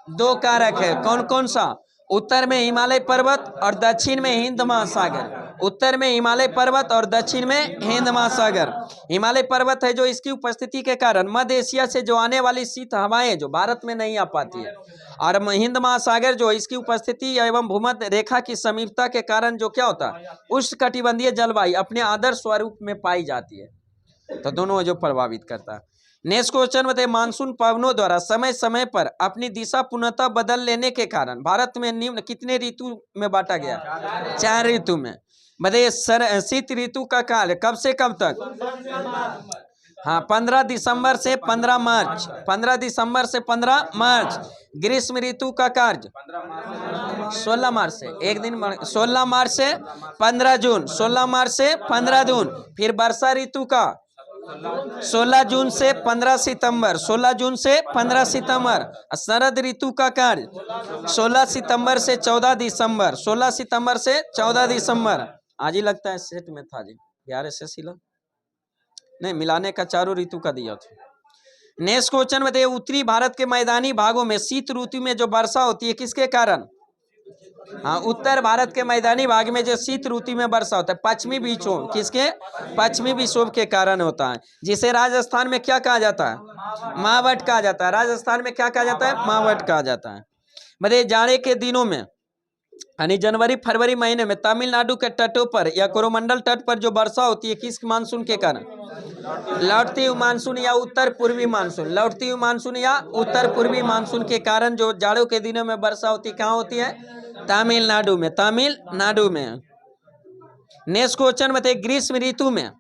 2 कारक है। कौन कौन सा? उत्तर में हिमालय पर्वत और दक्षिण में हिंद महासागर। उत्तर में हिमालय पर्वत और दक्षिण में हिंद महासागर। हिमालय पर्वत है जो इसकी उपस्थिति के कारण मध्य एशिया से जो आने वाली शीत हवाएं जो भारत में नहीं आ पाती है, और हिंद महासागर जो इसकी उपस्थिति एवं भूमध्य रेखा की समीपता के कारण जो क्या होता है? उष्णकटिबंधीय जलवायु अपने आदर्श स्वरूप में पाई जाती है। तो दोनों जो प्रभावित करता है। नेक्स्ट क्वेश्चन बताइए, मानसून पवनों द्वारा समय समय पर अपनी दिशा पुनः बदल लेने के कारण भारत में निम्न कितने ऋतु में बांटा गया? 4 ऋतु में। बताइए, शीत ऋतु का काल कब से कब तक? हाँ, 15 दिसंबर से 15 मार्च। 15 दिसंबर से 15 मार्च। ग्रीष्म ऋतु का कार्य 16 मार्च से, एक दिन 16 मार्च से 15 जून। 16 मार्च से 15 जून। फिर वर्षा ऋतु का 16 जून से 15 सितंबर। 16 जून से 15 सितंबर। शरद ऋतु का कार्य 16 सितंबर से 14 दिसंबर। 16 सितंबर से 14 दिसंबर। आज ही लगता है सेट में था जी, 11 से सिला नहीं, मिलाने का चारों ऋतु का दिया था। नेक्स्ट क्वेश्चन बताइए, उत्तरी भारत के मैदानी भागों में शीत ऋतु में जो वर्षा होती है किसके कारण? हाँ, उत्तर भारत के मैदानी भाग में जो शीत ऋतु में वर्षा होता है पश्चिमी विक्षोभ, किसके? पश्चिमी विक्षोभ के कारण होता है, जिसे राजस्थान में क्या कहा जाता है? मावठ कहा जाता है। राजस्थान में क्या कहा जाता है? मावठ कहा जाता है। मतलब जाड़े के दिनों में यानी जनवरी फरवरी महीने में तमिलनाडु के तटों पर या कोरोमंडल तट पर जो वर्षा होती है किस मानसून के कारण? लौटती हुई मानसून या उत्तर पूर्वी मानसून। लौटती हुई मानसून या उत्तर पूर्वी मानसून के कारण जो जाड़ों के दिनों में वर्षा होती है कहाँ होती है? तमिलनाडु में। तमिलनाडु में। नेक्स्ट क्वेश्चन बताइए, ग्रीष्म ऋतु में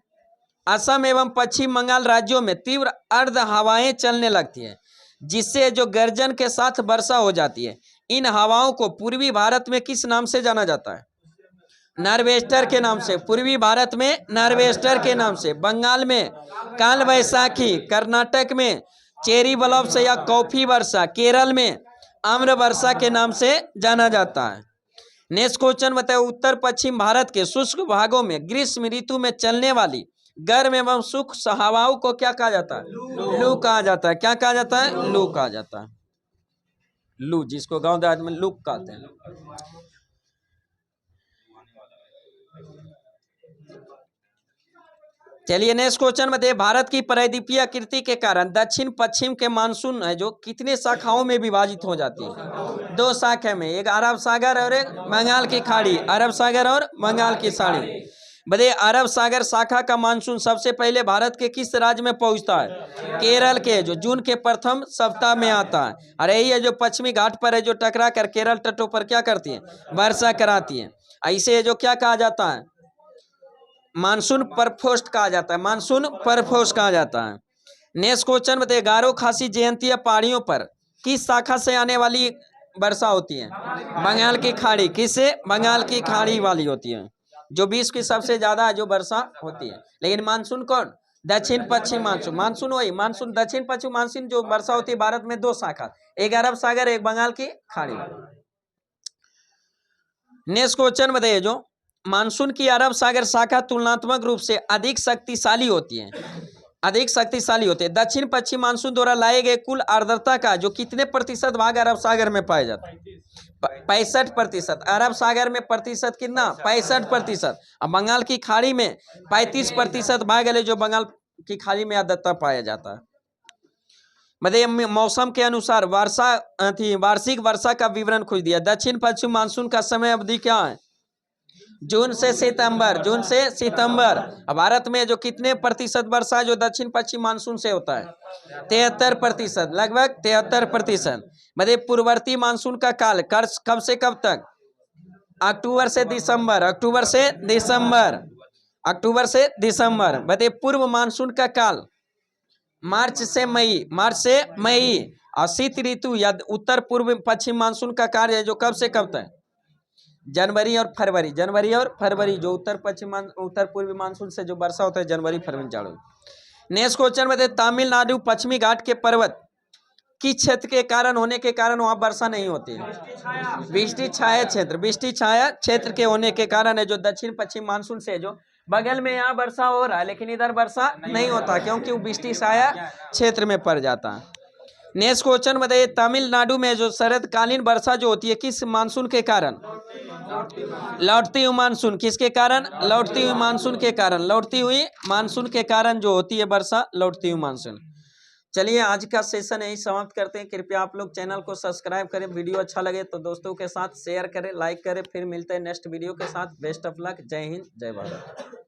असम एवं पश्चिम बंगाल राज्यों में तीव्र अर्ध हवाएं चलने लगती है। जिससे जो गर्जन के साथ वर्षा हो जाती है। इन हवाओं को पूर्वी भारत में किस नाम से जाना जाता है? नॉर्वेस्टर के नाम से। पूर्वी भारत में नॉर्वेस्टर के नाम से। बंगाल में काल वैसाखी, कर्नाटक में चेरी ब्लॉफ्स या कॉफी वर्षा, केरल में आम्र वर्षा के नाम से जाना जाता है। नेक्स्ट क्वेश्चन बताओ, उत्तर पश्चिम भारत के शुष्क भागों में ग्रीष्म ऋतु में चलने वाली गर्म एवं शुष्क हवाओं को क्या कहा जाता है? लू कहा जाता है। क्या कहा जाता है? लू कहा जाता है। लू, जिसको गांव देहात में लू कहते हैं। चलिए नेक्स्ट क्वेश्चन बताइए, भारत की प्रायद्वीपीय आकृति के कारण दक्षिण पश्चिम के मानसून है जो कितने शाखाओं में विभाजित हो जाती है? 2 शाखा में, एक अरब सागर और एक बंगाल की खाड़ी। अरब सागर और बंगाल की खाड़ी। बताइए अरब सागर शाखा का मानसून सबसे पहले भारत के किस राज्य में पहुंचता है? केरल के, जो जून के प्रथम सप्ताह में आता है। और यही है जो पश्चिमी घाट पर है, जो टकरा कर केरल तटों पर क्या करती है? वर्षा कराती है। ऐसे जो क्या कहा जाता है? मानसून परफोस्ट कहा जाता है। मानसून परफोस्ट कहा जाता है। नेक्स्ट क्वेश्चन बताइए, गारो खासी जयंतीय पहाड़ियों पर किस शाखा से आने वाली वर्षा होती है? बंगाल की खाड़ी। किससे? बंगाल की खाड़ी वाली होती है, जो विश्व की सबसे ज्यादा जो वर्षा होती है। लेकिन मानसून कौन? दक्षिण पश्चिम मानसून। मानसून वही मानसून, दक्षिण पश्चिम मानसून जो वर्षा होती है भारत में 2 शाखा, एक अरब सागर, एक बंगाल की खाड़ी। नेक्स्ट क्वेश्चन बताइए, जो मानसून की अरब सागर शाखा तुलनात्मक रूप से अधिक शक्तिशाली होती है। अधिक शक्तिशाली होते हैं। दक्षिण पश्चिम मानसून द्वारा लाए गए कुल आर्द्रता का जो कितने प्रतिशत भाग अरब सागर में पाया जाता है? 65%। अरब सागर में प्रतिशत कितना? 65%। और बंगाल की खाड़ी में 35% भाग है जो बंगाल की खाड़ी में आर्द्रता पाया जाता है। बताइए मौसम के अनुसार वर्षा थी, वार्षिक वर्षा का विवरण खोज दिया। दक्षिण पश्चिम मानसून का समय अवधि क्या है? जून से सितंबर। जून से सितंबर। भारत में जो कितने प्रतिशत वर्षा जो दक्षिण पश्चिम मानसून से होता है? 73%, लगभग 73%। मतलब पूर्ववर्ती मानसून का काल कब से कब तक? अक्टूबर से दिसंबर। अक्टूबर से दिसंबर। अक्टूबर से दिसंबर। बताइए पूर्व मानसून का काल मार्च से मई। मार्च से मई। और शीत ऋतु या उत्तर पूर्व पश्चिम मानसून का कार्य है जो कब से कब तक? जनवरी और फरवरी। जनवरी और फरवरी जो उत्तर पूर्वी मानसून से जो वर्षा होता है जनवरी फरवरी जाड़ों। नेक्स्ट क्वेश्चन में तमिलनाडु पश्चिमी घाट के पर्वत किस क्षेत्र के कारण होने के कारण वहां वर्षा नहीं होती है? वृष्टि छाया क्षेत्र। वृष्टि छाया क्षेत्र के होने के कारण है जो दक्षिण पश्चिम मानसून से जो बगल में यहाँ वर्षा हो रहा है लेकिन इधर वर्षा नहीं होता, क्योंकि वो वृष्टि छाया क्षेत्र में पड़ जाता है। नेक्स्ट क्वेश्चन बताइए, तमिलनाडु में जो शरदकालीन वर्षा जो होती है किस मानसून के कारण? लौटती हुई मानसून। किसके कारण? लौटती हुई मानसून के कारण। लौटती हुई मानसून के कारण जो होती है वर्षा, लौटती हुई मानसून। चलिए आज का सेशन यही समाप्त करते हैं। कृपया आप लोग चैनल को सब्सक्राइब करें, वीडियो अच्छा लगे तो दोस्तों के साथ शेयर करें, लाइक करें। फिर मिलते हैं नेक्स्ट वीडियो के साथ। Best of luck. जय हिंद, जय भारत।